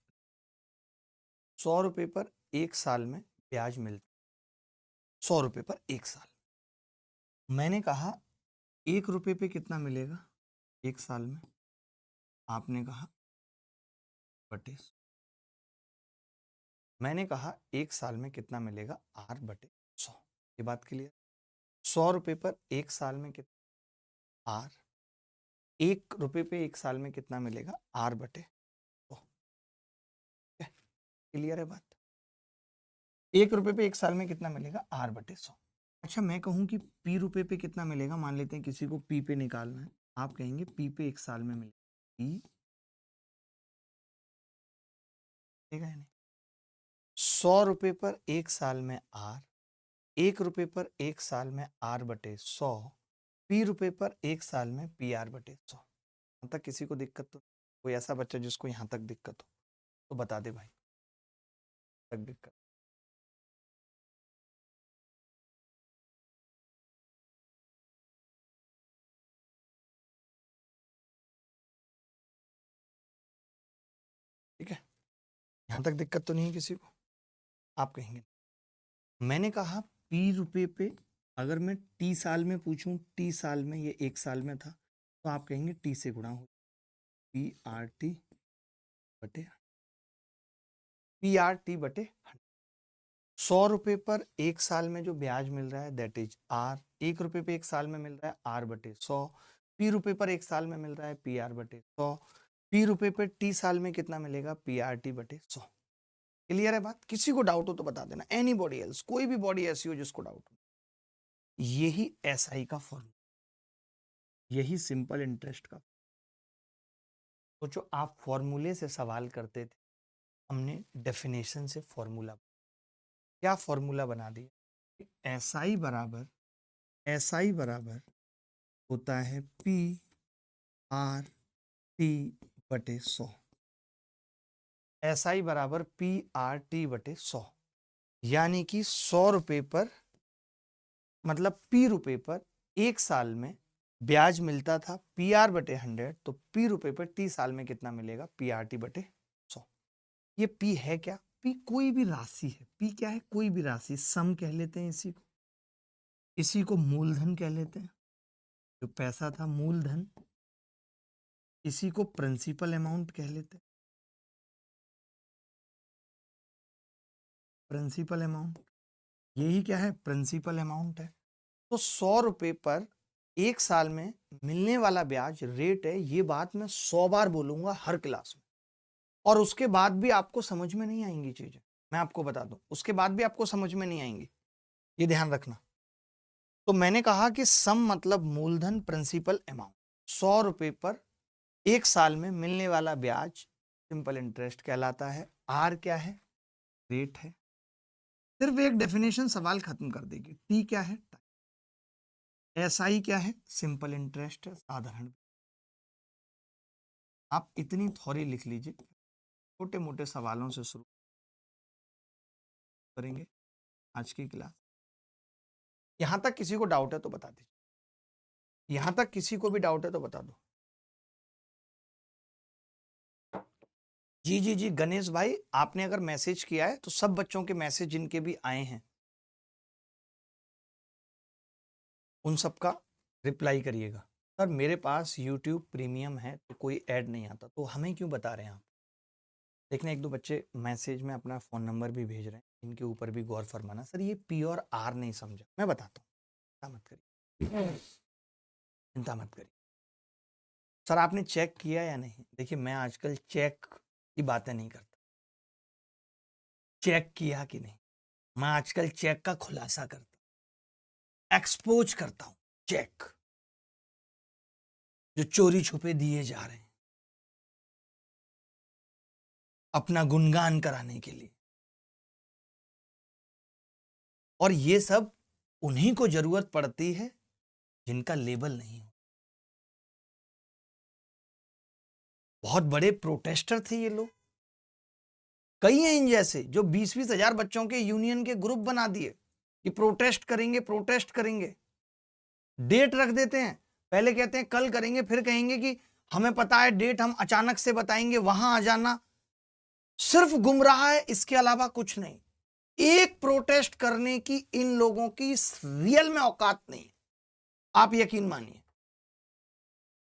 100 रुपए पर एक साल में ब्याज मिलता है, 100 रुपए पर एक साल। मैंने कहा 1 रुपए पे कितना मिलेगा 1 साल में? आपने कहा बटे 100। मैंने कहा 1 साल में कितना मिलेगा R बटे 100। ये बात क्लियर? 100 रुपए पर 1 साल में कितना R, 1 रुपए पे 1 साल में कितना मिलेगा R बटे 100। क्लियर है बात? 1 रुपए पे 1 साल में कितना मिलेगा R बटे 100। अच्छा, मैं कहूं कि P रुपए पे कितना मिलेगा, मान लेते हैं किसी को P पे निकालना है, आप कहेंगे P पे 1 साल में मिलेगा P, ठीक है नहीं? 100 रुपए पर 1 साल में R, 1 रुपए पर 1 साल में R बटे 100, P रुपए पर 1 साल में PR बटे 100। यहाँ तक किसी को दिक्कत? तो कोई ऐसा बच्चा जिसको यहाँ तक दिक्कत हो तो बता दे भाई, तक दिक्कत। ठीक है, यहाँ तक दिक्कत तो नहीं है किसी को? आप कहेंगे मैंने कहा P रुपए पे अगर मैं T साल में पूछूं, T साल में ये 1 साल में था, तो आप कहेंगे T से गुणा हो, PRT बटे PRT बटे 100। 100 रुपए पर 1 साल में जो ब्याज मिल रहा है दैट इज R, 1 रुपए पे 1 साल में मिल रहा है R बटे 100, P रुपए पर 1 साल में मिल रहा है PR बटे 100, P रुपए पे T साल में कितना मिलेगा PRT बटे 100। क्लियर है बात? किसी को डाउट हो तो बता देना, एनीबॉडी एल्स, कोई भी बॉडी ऐसी हो जिसको डाउट हो। यही SI का फॉर्मूला, यही सिंपल इंटरेस्ट का। तो जो आप फॉर्मूले से सवाल करते थे, हमने डेफिनेशन से फॉर्मूला, क्या फॉर्मूला बना दिया? SI बराबर होता है PRT बटे 100। SI बराबर PRT बटे 100, यानी कि 100 रुपए पर, मतलब P रुपए पर 1 साल में ब्याज मिलता था PR बटे 100, तो P रुपए पर T साल में कितना मिलेगा PRT बटे 100। ये P है क्या? P कोई भी राशि है। P क्या है? कोई भी राशि, सम कह लेते हैं इसी को मूलधन कह लेते हैं, जो पैसा था मूलधन, इसी को प्रिंसिपल अमाउंट कह लेते हैं, प्रिंसिपल अमाउंट, यही क्या है? प्रिंसिपल अमाउंट है। तो 100 रुपए पर 1 साल में मिलने वाला ब्याज रेट है, ये बात मैं 100 बार बोलूंगा हर क्लास में, और उसके बाद भी आपको समझ में नहीं आएंगी चीजें, मैं आपको बता दूं, उसके बाद भी आपको समझ में नहीं आएंगी, ये ध्यान रखना। तो मैंने कहा कि सम मतलब मूलधन प्रिंसिपल अमाउंट, 100 रुपए पर 1 साल में मिलने वाला ब्याज सिंपल इंटरेस्ट कहलाता है। आर क्या है? रेट है। सिर्फ एक डेफिनेशन सवाल खत्म कर देगी। टी क्या है? SI क्या है? सिंपल इंटरेस्ट है, साधारण। आप इतनी थ्योरी लिख लीजिए, छोटे मोटे सवालों से शुरू करेंगे आज की क्लास। यहां तक किसी को डाउट है तो बता दीजिए, यहां तक किसी को भी डाउट है तो बता दो। जी जी जी गणेश भाई, आपने अगर मैसेज किया है तो सब बच्चों के मैसेज जिनके भी आए हैं उन सब का रिप्लाई करिएगा। सर मेरे पास YouTube प्रीमियम है तो कोई ऐड नहीं आता, तो हमें क्यों बता रहे हैं आप? देखने एक दो बच्चे मैसेज में अपना फ़ोन नंबर भी भेज रहे हैं, इनके ऊपर भी गौर फरमाना। सर ये P और R नहीं समझा, मैं बताता हूँ, चिंता मत करिए, चिंता मत करिए। सर आपने चेक किया या नहीं? देखिए मैं आजकल चेक की बातें नहीं करता, चेक किया कि नहीं, मैं आजकल चेक का खुलासा करता, एक्सपोज करता हूँ चेक जो चोरी छुपे दिए जा रहे हैं अपना गुणगान कराने के लिए, और ये सब उन्हीं को जरूरत पड़ती है जिनका लेबल नहीं हो। बहुत बड़े प्रोटेस्टर थे ये लोग, कई हैं इन जैसे जो 20-20 हजार बच्चों के यूनियन के ग्रुप बना दिए कि प्रोटेस्ट करेंगे, प्रोटेस्ट करेंगे। डेट रख देते हैं, पहले कहते हैं कल करेंगे, फिर कहेंगे कि हमें पता है डेट, हम अचानक से बताएंगे, वहां आ जाना। सिर्फ गुमराह है, इसके अलावा कुछ नहीं। एक प्रोटेस्ट करने की इन लोगों की रियल में औकात नहीं है। आप यकीन मानिए,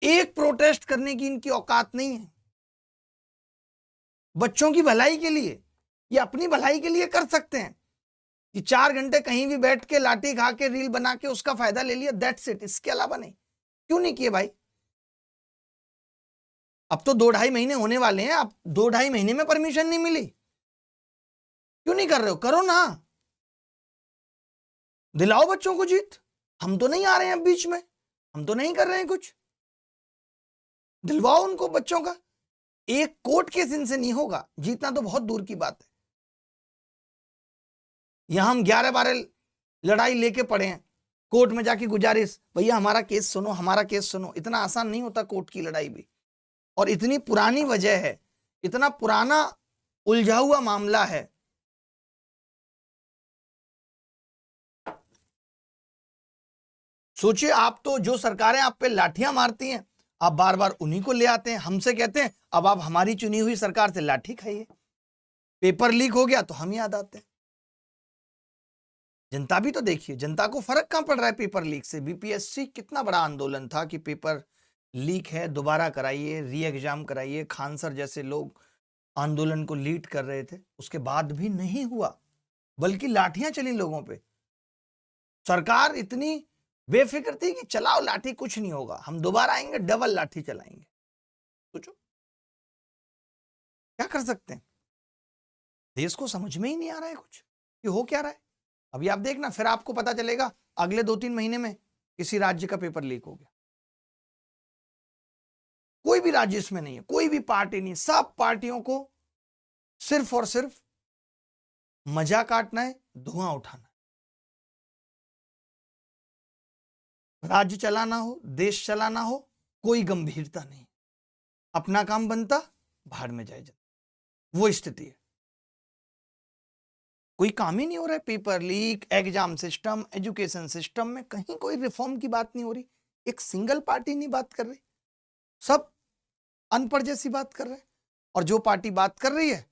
एक प्रोटेस्ट करने की इनकी औकात नहीं है। बच्चों की भलाई के लिए, ये अपनी भलाई के लिए कर सकते हैं कि 4 घंटे कहीं भी बैठ के लाठी खा के रील बना के उसका फायदा ले लिया, दैट्स इट। इसके अलावा नहीं। क्यों नहीं किए भाई? अब तो 2-2.5 महीने होने वाले हैं, आप 2-2.5 महीने में परमिशन नहीं मिली, क्यों नहीं कर रहे हो? करो ना, दिलाओ बच्चों को जीत। हम तो नहीं आ रहे हैं अब बीच में, हम तो नहीं कर रहे हैं कुछ, दिलवाओ उनको बच्चों का। एक कोर्ट केस इनसे नहीं होगा, जीतना तो बहुत दूर की बात है। यहां हम 11-12 लड़ाई लेके पड़े हैं, कोर्ट में जाके गुजारिश, भैया हमारा केस सुनो, हमारा केस सुनो। इतना आसान नहीं होता कोर्ट की लड़ाई भी, और इतनी पुरानी वजह है, इतना पुराना उलझा हुआ मामला है। सोचिए, आप तो जो सरकारें आप पे लाठियां मारती हैं, आप बार बार उन्हीं को ले आते हैं, हमसे कहते हैं अब आप हमारी चुनी हुई सरकार से लाठी खाइए। पेपर लीक हो गया तो हम याद आते हैं। जनता भी तो देखिए, जनता को फर्क कहां पड़ रहा है पेपर लीक से? बीपीएससी कितना बड़ा आंदोलन था कि पेपर लीक है, दोबारा कराइए, री एग्जाम कराइए। खान सर जैसे लोग आंदोलन को लीड कर रहे थे, उसके बाद भी नहीं हुआ, बल्कि लाठियां चली लोगों पे। सरकार इतनी बेफिक्र थी कि चलाओ लाठी, कुछ नहीं होगा, हम दोबारा आएंगे डबल लाठी चलाएंगे। सोचो क्या कर सकते हैं। देश को समझ में ही नहीं आ रहा है कुछ कि हो क्या रहा है। अभी आप देखना, फिर आपको पता चलेगा अगले 2-3 महीने में किसी राज्य का पेपर लीक हो गया। कोई भी राज्य इसमें नहीं है, कोई भी पार्टी नहीं, सब पार्टियों को सिर्फ और सिर्फ मजा काटना है, धुआं उठाना है। राज्य चलाना हो, देश चलाना हो, कोई गंभीरता नहीं, अपना काम बनता, भाड़ में जाए जाता, वो स्थिति है। कोई काम ही नहीं हो रहा है। Paper leak, exam system, education system में कहीं कोई रिफॉर्म की बात नहीं हो रही। एक सिंगल पार्टी नहीं बात कर रही, सब अनपढ़ जैसी बात कर रहे हैं। और जो पार्टी बात कर रही है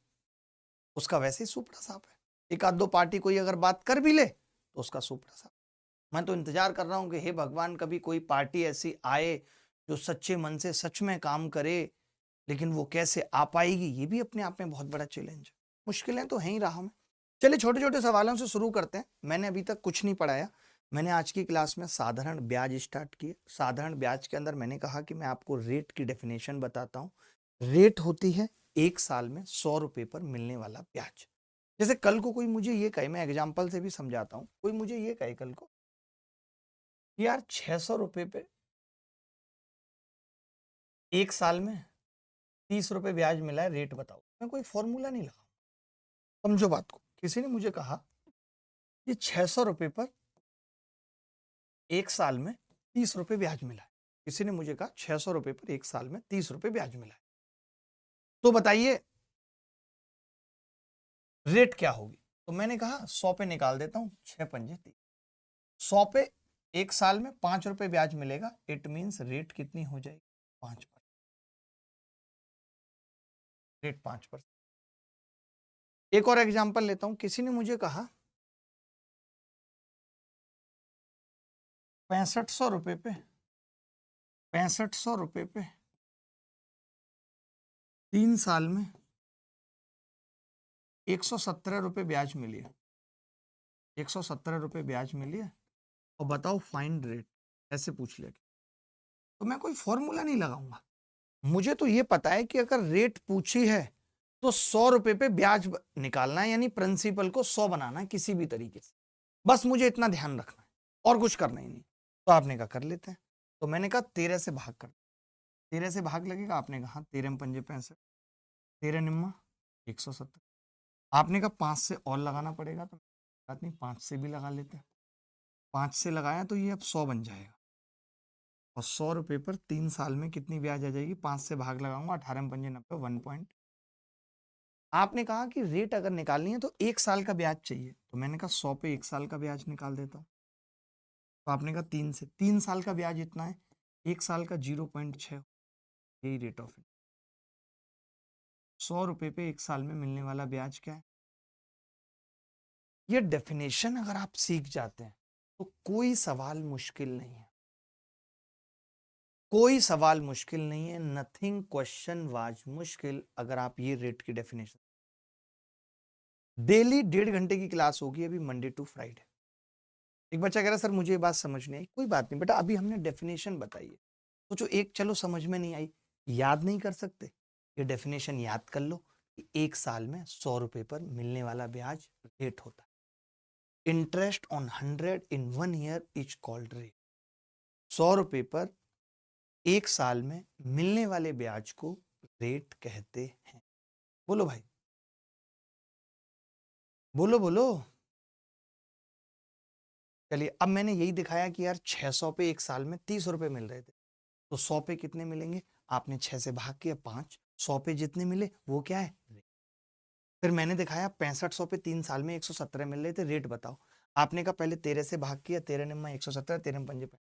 उसका वैसे ही सुपड़ा साफ है। एक आध दो पार्टी कोई अगर बात कर भी ले तो उसका सुपड़ा साफ। मैं तो इंतजार कर रहा हूं कि हे भगवान, कभी कोई पार्टी ऐसी आए जो सच्चे मन से सच में काम करे। लेकिन वो कैसे आ पाएगी, ये भी अपने आप में बहुत बड़ा चैलेंज है। मुश्किलें तो हैं ही राह में। चलिए छोटे छोटे सवालों से शुरू करते हैं। मैंने अभी तक कुछ नहीं पढ़ाया। मैंने आज की क्लास में साधारण ब्याज स्टार्ट किए। साधारण ब्याज के अंदर मैंने कहा कि मैं आपको रेट की डेफिनेशन बताता हूँ। रेट होती है 1 साल में 100 रुपए पर मिलने वाला ब्याज। जैसे कल को कोई मुझे ये कहे, मैं एग्जाम्पल से भी समझाता हूँ, कोई मुझे ये कहे कल को कि यार 600 रुपए पे 1 साल में 30 रुपए ब्याज मिला है, रेट बताओ। मैं कोई फॉर्मूला नहीं लगाऊंगा, समझो बात को। किसी ने मुझे कहा कि 600 रुपए पर 1 साल में 30 रुपए ब्याज मिला है। किसी ने मुझे कहा 600 रुपए पर 1 साल में 30 रुपए ब्याज मिला है, तो बताइए रेट क्या होगी? तो मैंने कहा 100 पे निकाल देता हूं, 6 पंजे 30। 100 पे 1 साल में 5 रुपए ब्याज मिलेगा, इट मीन्स रेट कितनी हो जाएगी? 5%। रेट 5%। एक और एग्जांपल लेता हूं। किसी ने मुझे कहा 6500 रुपए पे 3 साल में 117 रुपए ब्याज मिली है। 117 रुपए ब्याज मिली है, और बताओ फाइंड रेट, ऐसे पूछ लिया। तो मैं कोई फॉर्मूला नहीं लगाऊंगा, मुझे तो ये पता है कि अगर रेट पूछी है तो 100 रुपए पे ब्याज निकालना है, यानी प्रिंसिपल को 100 बनाना है किसी भी तरीके से। बस मुझे इतना ध्यान रखना है और कुछ करना ही नहीं। तो आपने कहा कर लेते हैं। तो मैंने कहा 13 से भाग कर, 13 से भाग लगेगा। आपने कहा 13 पंजे 65, 13 निम्मा 170। आपने कहा 5 से और लगाना पड़ेगा, तो बात नहीं, 5 से भी लगा लेते हैं। 5 से लगाया तो ये अब 100 बन जाएगा, और 100 रुपए पर 3 साल में कितनी ब्याज आ जाएगी? 5 से भाग लगाऊंगा, 18 पंजे 90, 1 पॉइंट। आपने कहा कि रेट अगर निकालनी है तो 1 साल का ब्याज चाहिए, तो मैंने कहा 100 पे 1 साल का ब्याज निकाल देता हूँ। तो आपने कहा 3 से, 3 साल का ब्याज इतना है, 1 साल का 0.6, यही रेट ऑफ इंटरेस्ट। 100 रुपए पे 1 साल में मिलने वाला ब्याज क्या है? ये डेफिनेशन अगर आप सीख जाते हैं तो कोई सवाल मुश्किल नहीं है। कोई सवाल मुश्किल नहीं है, नथिंग क्वेश्चन वाज मुश्किल। अगर आप ये रेट की डेफिनेशन, डेली 1.5 घंटे की क्लास होगी अभी मंडे टू फ्राइडे। एक बच्चा कह रहा सर मुझे ये बात समझ नहीं आई, कोई बात नहीं बेटा, अभी हमने डेफिनेशन बताई है। तो जो एक चलो समझ में नहीं आई, याद नहीं कर सकते, ये डेफिनेशन याद कर लो कि 1 साल में 100 रुपए पर मिलने वाला ब्याज रेट होता है। Interest on 100 in 1 year is called rate. 100 रुपए पर 1 साल में मिलने वाले ब्याज को रेट कहते हैं। बोलो भाई, बोलो बोलो। चलिए, अब मैंने यही दिखाया कि यार 600 पे 1 साल में 30 रुपए मिल रहे थे, तो 100 पे कितने मिलेंगे? आपने 6 से भाग किया 5, 100 पे जितने मिले वो क्या है? फिर मैंने दिखाया 6500 पे 3 साल में 117 मिल रहे थे, रेट बताओ। आपने कहा पहले 13 से भाग किया, 13 निम्मा 117, 13 पंजे पे,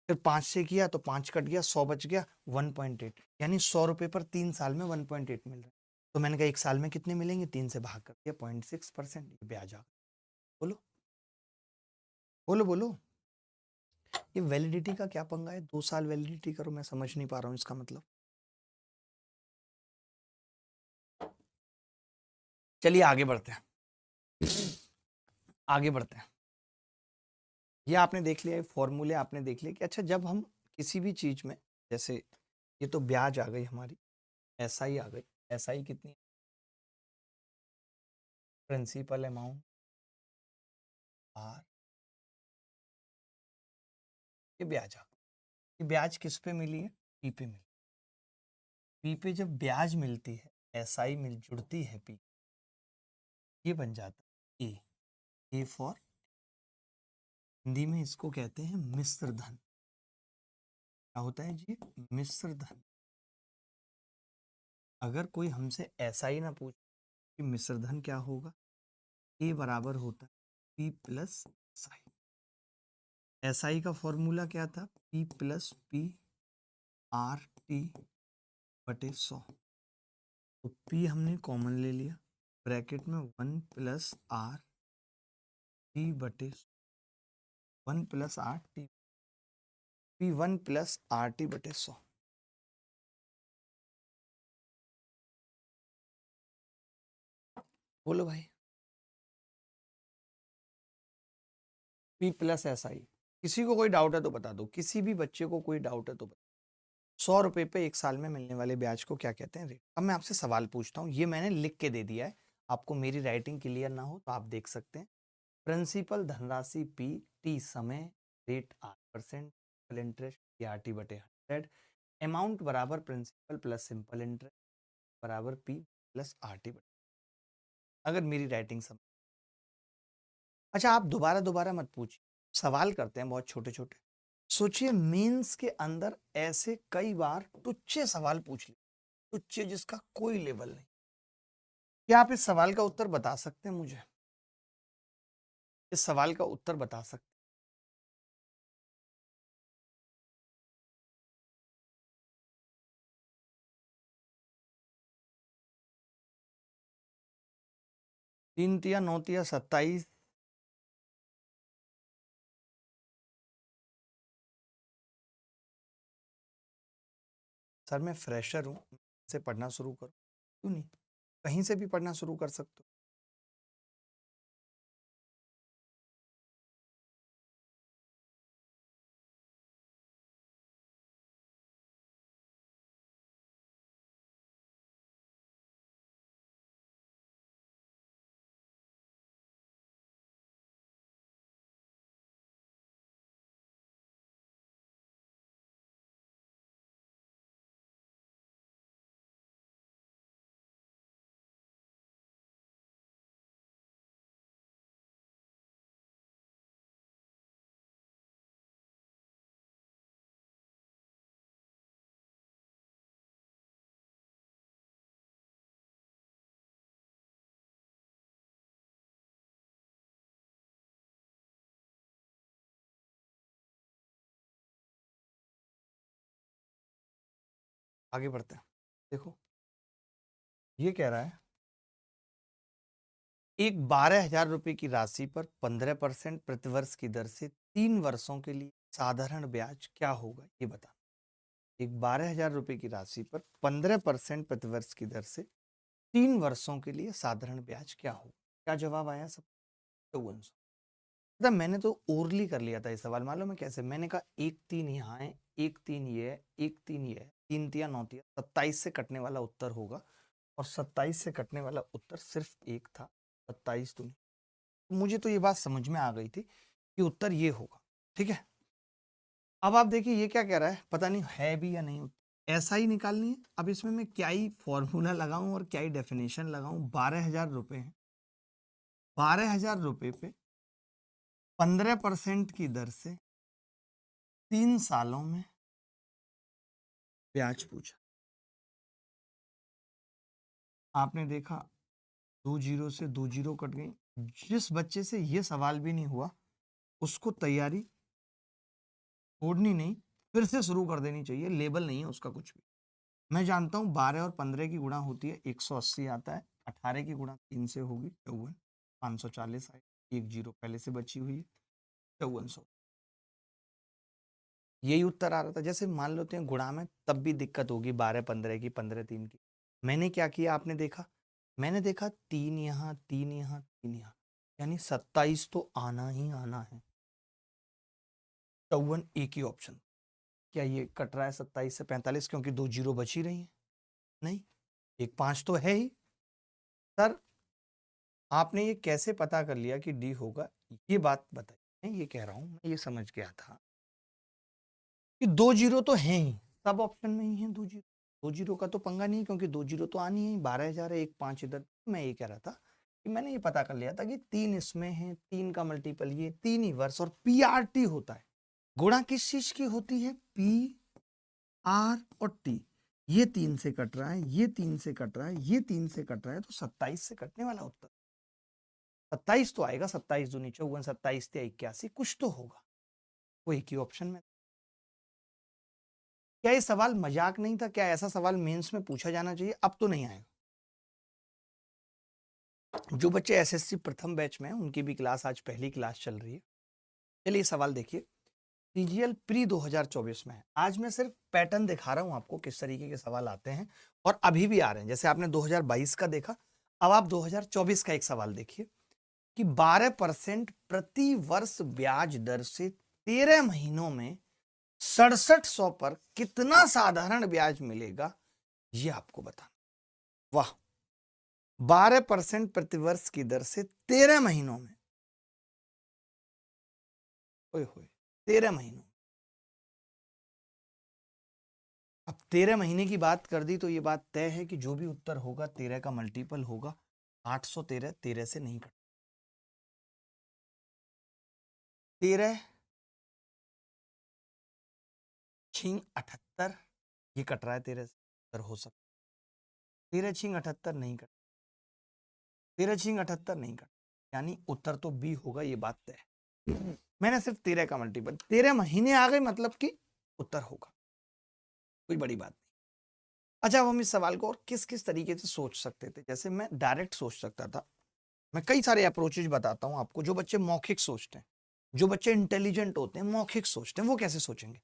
फिर 5 से किया तो 5 कट गया, 100 बच गया 1.8, यानी 100 रुपए पर 3 साल में 1.8 मिल रहा है। तो मैंने कहा 1 साल में कितने मिलेंगे? 3 से भाग कर दिया, 0.6% ब्याज आ। बोलो बोलो बोलो। ये वैलिडिटी का क्या पंगा है? 2 साल वैलिडिटी करो, मैं समझ नहीं पा रहा हूँ इसका मतलब। चलिए आगे बढ़ते हैं, आगे बढ़ते हैं। ये आपने देख लिया, फॉर्मूले आपने देख लिया कि अच्छा जब हम किसी भी चीज में, जैसे ये तो ब्याज आ गई हमारी, एसआई आ गई। एसआई कितनी? प्रिंसिपल अमाउंट आर, ये ब्याज आ गई। ये ब्याज किस पे मिली है? पी पे मिली। पी पे जब ब्याज मिलती है, एसआई मिल जुड़ती है पी, ये बन जाता है ए। ए फॉर, हिंदी में इसको कहते हैं मिश्र धन। क्या होता है जी? मिश्र धन। अगर कोई हमसे ऐसा ही ना पूछे कि मिश्र धन क्या होगा, ए बराबर होता है पी प्लस एसआई। एसआई का फॉर्मूला क्या था? P plus P R T बटे 100। तो पी हमने कॉमन ले लिया, ब्रैकेट में 1 प्लस आर टी बटे 1 plus R T, P 1 plus R T बटे 100। बोलो भाई, पी प्लस एस आई। किसी को कोई डाउट है तो बता दो, किसी भी बच्चे को कोई डाउट है तो बता। 100 रुपए पे 1 साल में मिलने वाले ब्याज को क्या कहते हैं? रेट। अब मैं आपसे सवाल पूछता हूँ, ये मैंने लिख के दे दिया है, आपको मेरी राइटिंग क्लियर ना हो तो आप देख सकते हैं। प्रिंसिपल धनराशि पी, टी समय, रेट 8%, इंटरेस्ट आर टी बटे 100, अमाउंट बराबर प्रिंसिपल प्लस सिंपल इंटरेस्ट बराबर पी प्लस आर टी बटे। अगर मेरी राइटिंग समझ, अच्छा आप दोबारा दोबारा मत पूछिए, सवाल करते हैं बहुत छोटे छोटे। सोचिए मेंस के अंदर ऐसे कई बार तुच्छ सवाल पूछ लिए, तुच्छ जिसका कोई लेवल नहीं। क्या आप इस सवाल का उत्तर बता सकते हैं मुझे? इस सवाल का उत्तर बता सकते? 3 तिया 9 तिया 27। सर मैं फ्रेशर हूँ, से पढ़ना शुरू करूँ? क्यों नहीं, कहीं से भी पढ़ना शुरू कर सकते हो। आगे बढ़ते हैं। देखो ये कह रहा है, एक 12,000 रुपए की राशि पर 15% प्रतिवर्ष की दर से 3 वर्षों के लिए साधारण ब्याज क्या होगा, ये बता। एक 12,000 रुपए की राशि पर 15% प्रतिवर्ष की दर से 3 वर्षों के लिए साधारण ब्याज क्या हो? क्या जवाब आया सब? 5400। मतलब मैंने तो ओरली कर लिया था ये सवाल, मालूम है कैसे? मैंने कहा 1 3 यहाँ है, 1 3 ये है, 1 3 ये है, 3 3 9 3 27 से कटने वाला उत्तर होगा और 27 से कटने वाला उत्तर सिर्फ एक था, 27 तो नहीं। मुझे तो ये बात समझ में आ गई थी कि उत्तर ये होगा, ठीक है। अब आप देखिए ये क्या कह रहा है, पता नहीं है भी या नहीं। ऐसा ही निकालनी है। अब इसमें मैं क्या ही फॉर्मूला लगाऊं और क्या ही डेफिनेशन लगाऊं। 12,000 रुपए हैं, 12,000 रुपए पे 15% की दर से 3 सालों में ब्याज पूछा। आपने देखा 2 जीरो से 2 जीरो कट गई। जिस बच्चे से ये सवाल भी नहीं हुआ उसको तैयारी छोड़नी नहीं, फिर से शुरू कर देनी चाहिए। लेबल नहीं है उसका कुछ भी। मैं जानता हूँ 12 और 15 की गुणा होती है 180 आता है, 18 की गुणा 3 से होगी 54, 540 आए, 1 जीरो पहले से बची हुई है, 5400। यही उत्तर आ रहा था। जैसे मान लेते हैं गुणा में तब भी दिक्कत होगी 12 15 की, 15 3 की। मैंने क्या किया आपने देखा, मैंने देखा 3 यहाँ 3 यहाँ 3 यहाँ, यानी 27 तो आना ही आना है। 54 एक ही ऑप्शन। क्या ये कट रहा है 27 से 45 क्योंकि 2 जीरो बची रही है? नहीं, एक 5 तो है ही। सर आपने ये कैसे पता कर लिया कि डी होगा? ये बात बताइए। मैं ये कह रहा हूं, मैं ये समझ गया था कि 2 जीरो तो है ही, सब ऑप्शन में ही है 2 जीरो। 2 जीरो का तो पंगा नहीं क्योंकि 2 जीरो तो आनी है। 12,000 है, एक 5 इधर। मैं ये कह रहा था कि मैंने ये पता कर लिया था कि 3 इसमें है, 3 का मल्टीपल ये 3 ही वर्ष और पीआरटी होता है। गुणा किस चीज की होती है? पी आर और टी। ये 3 से कट रहा है, ये 3 से कट रहा है, ये 3 से कट रहा है, तो 27 से कटने वाला उत्तर 27 तो आएगा। 27 दूनी 54, 27 ते 81, कुछ तो होगा। वो एक ही ऑप्शन में। क्या ये सवाल मजाक नहीं था? क्या ऐसा सवाल मेंस में पूछा जाना चाहिए? अब तो नहीं आएगा। जो बच्चे एसएससी प्रथम बैच में हैं उनकी भी क्लास आज पहली क्लास चल रही है। चलिए सवाल देखिए। सीजीएल प्री 2024 में है। आज मैं सिर्फ पैटर्न दिखा रहा हूं आपको किस तरीके के सवाल आते हैं और अभी भी आ रहे हैं। जैसे आपने 2022 का देखा, अब आप 2024 का एक सवाल देखिए कि 12% प्रति वर्ष ब्याज दर से 13 महीनों में 6700 पर कितना साधारण ब्याज मिलेगा, ये आपको बताना। वाह, 12% प्रतिवर्ष की दर से 13 महीनों में, ओए होए 13 महीनों। अब 13 महीने की बात कर दी तो ये बात तय है कि जो भी उत्तर होगा 13 का मल्टीपल होगा। 813 13 से नहीं कट, 13 छिंग 78 ये कट रहा है 13 से, उत्तर हो सकता। 13 छिंग 78 नहीं कट, 13 छिंग 78 नहीं कट, यानी उत्तर तो बी होगा, ये बात तय है। मैंने सिर्फ 13 का मल्टीपल, 13 महीने आ गए मतलब कि उत्तर होगा, कोई बड़ी बात नहीं। अच्छा, अब हम इस सवाल को और किस किस तरीके से सोच सकते थे। जैसे मैं डायरेक्ट सोच सकता था। मैं कई सारे अप्रोचेज बताता हूं आपको। जो बच्चे मौखिक सोचते हैं, जो बच्चे इंटेलिजेंट होते हैं, मौखिक सोचते हैं, वो कैसे सोचेंगे?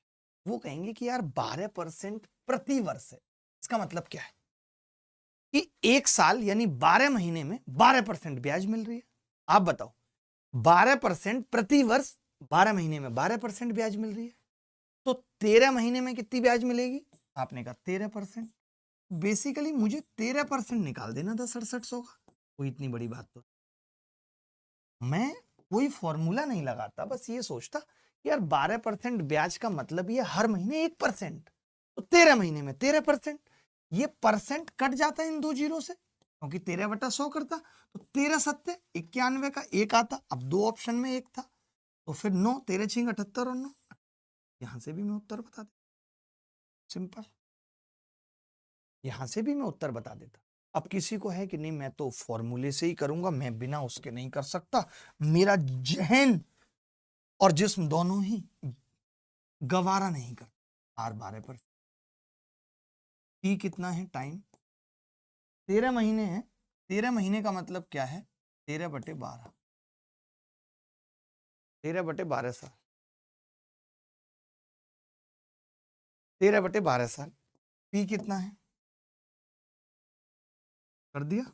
वो कहेंगे कि यार 12% प्रति वर्ष है, इसका मतलब क्या है कि एक साल यानी 12 महीने में 12% ब्याज मिल रही है। आप बताओ, 12% प्रति वर्ष, 12 महीने में 12% ब्याज मिल रही है, तो 13 महीने में कितनी ब्याज मिलेगी? आपने कहा 13%। बेसिकली मुझे 13% निकाल देना था 6700 का, कोई इतनी बड़ी बात तो। मैं कोई फॉर्मूला नहीं लगाता, बस ये सोचता कि यार 12% ब्याज का मतलब ये हर महीने 1%, तो 13 महीने में 13%। ये परसेंट कट जाता है इन 2 जीरो से क्योंकि 13/100 करता, तो 13 सत्ते 91 का एक आता। अब 2 ऑप्शन में एक था, तो फिर 9 13 छिंग 78 और 9, यहां से भी मैं उत्तर बता देता। सिंपल, यहां से भी मैं उत्तर बता देता। अब किसी को है कि नहीं मैं तो फॉर्मूले से ही करूंगा, मैं बिना उसके नहीं कर सकता, मेरा जहन और जिस्म दोनों ही गवारा नहीं करता आर 12%। टी कितना है टाइम? 13 महीने है। 13 महीने का मतलब क्या है? 13/12, 13/12 साल। 13/12 साल। पी कितना है, कर दिया।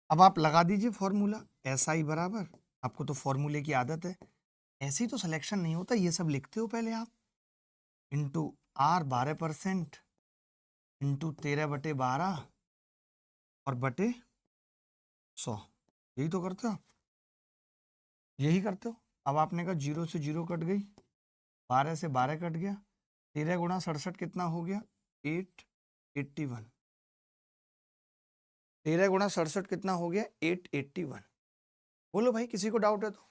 अब आप लगा दीजिए फॉर्मूला, एस आई बराबर, आपको तो फॉर्मूले की आदत है, ऐसे ही तो सिलेक्शन नहीं होता, ये सब लिखते हो पहले आप, इंटू आर 12% इंटू 13/12 और बटे 100, यही तो करते हो आप, यही करते हो। अब आपने कहा 0 से 0 कट गई, 12 से 12 कट गया, 13 गुणा 67 कितना हो गया, 881। 13 गुणा 67 कितना हो गया, 881। बोलो भाई, किसी को डाउट है तो,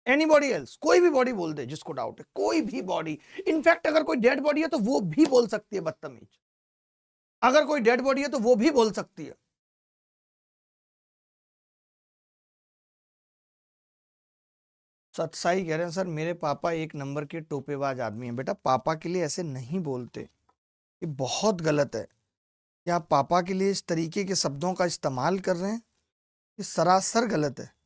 एनीबॉडी एल्स, कोई भी बॉडी बोल दे जिसको डाउट है, कोई भी बॉडी। इनफैक्ट अगर कोई डेड बॉडी है तो वो भी बोल सकती है बदतमीज, अगर कोई डेड बॉडी है तो वो भी बोल सकती है। सत्साई कह रहे हैं सर मेरे पापा एक नंबर के टोपेबाज आदमी हैं। बेटा पापा के लिए ऐसे नहीं बोलते, ये बहुत गलत है कि आप पापा के लिए इस तरीके के शब्दों का इस्तेमाल कर रहे हैं, ये सरासर गलत है।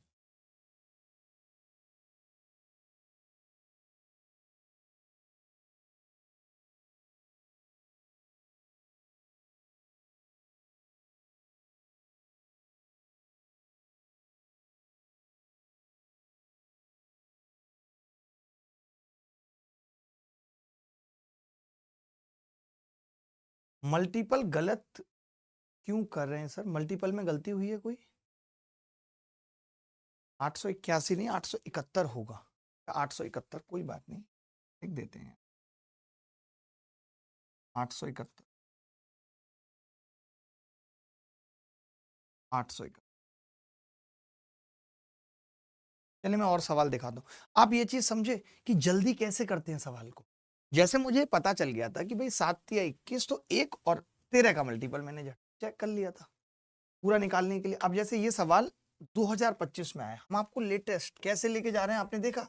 मल्टीपल गलत क्यों कर रहे हैं सर, मल्टीपल में गलती हुई है कोई? 881 नहीं 871 होगा, 871, कोई बात नहीं, लिख देते हैं 871, 871। चलिए मैं और सवाल दिखा दूं, आप ये चीज समझे कि जल्दी कैसे करते हैं सवाल को। जैसे मुझे पता चल गया था कि भाई 7 या 21 तो 1 और 13 का मल्टीपल मैंने चेक कर लिया था पूरा निकालने के लिए। अब जैसे ये सवाल 2025 में आया, हम आपको लेटेस्ट कैसे लेके जा रहे हैं आपने देखा,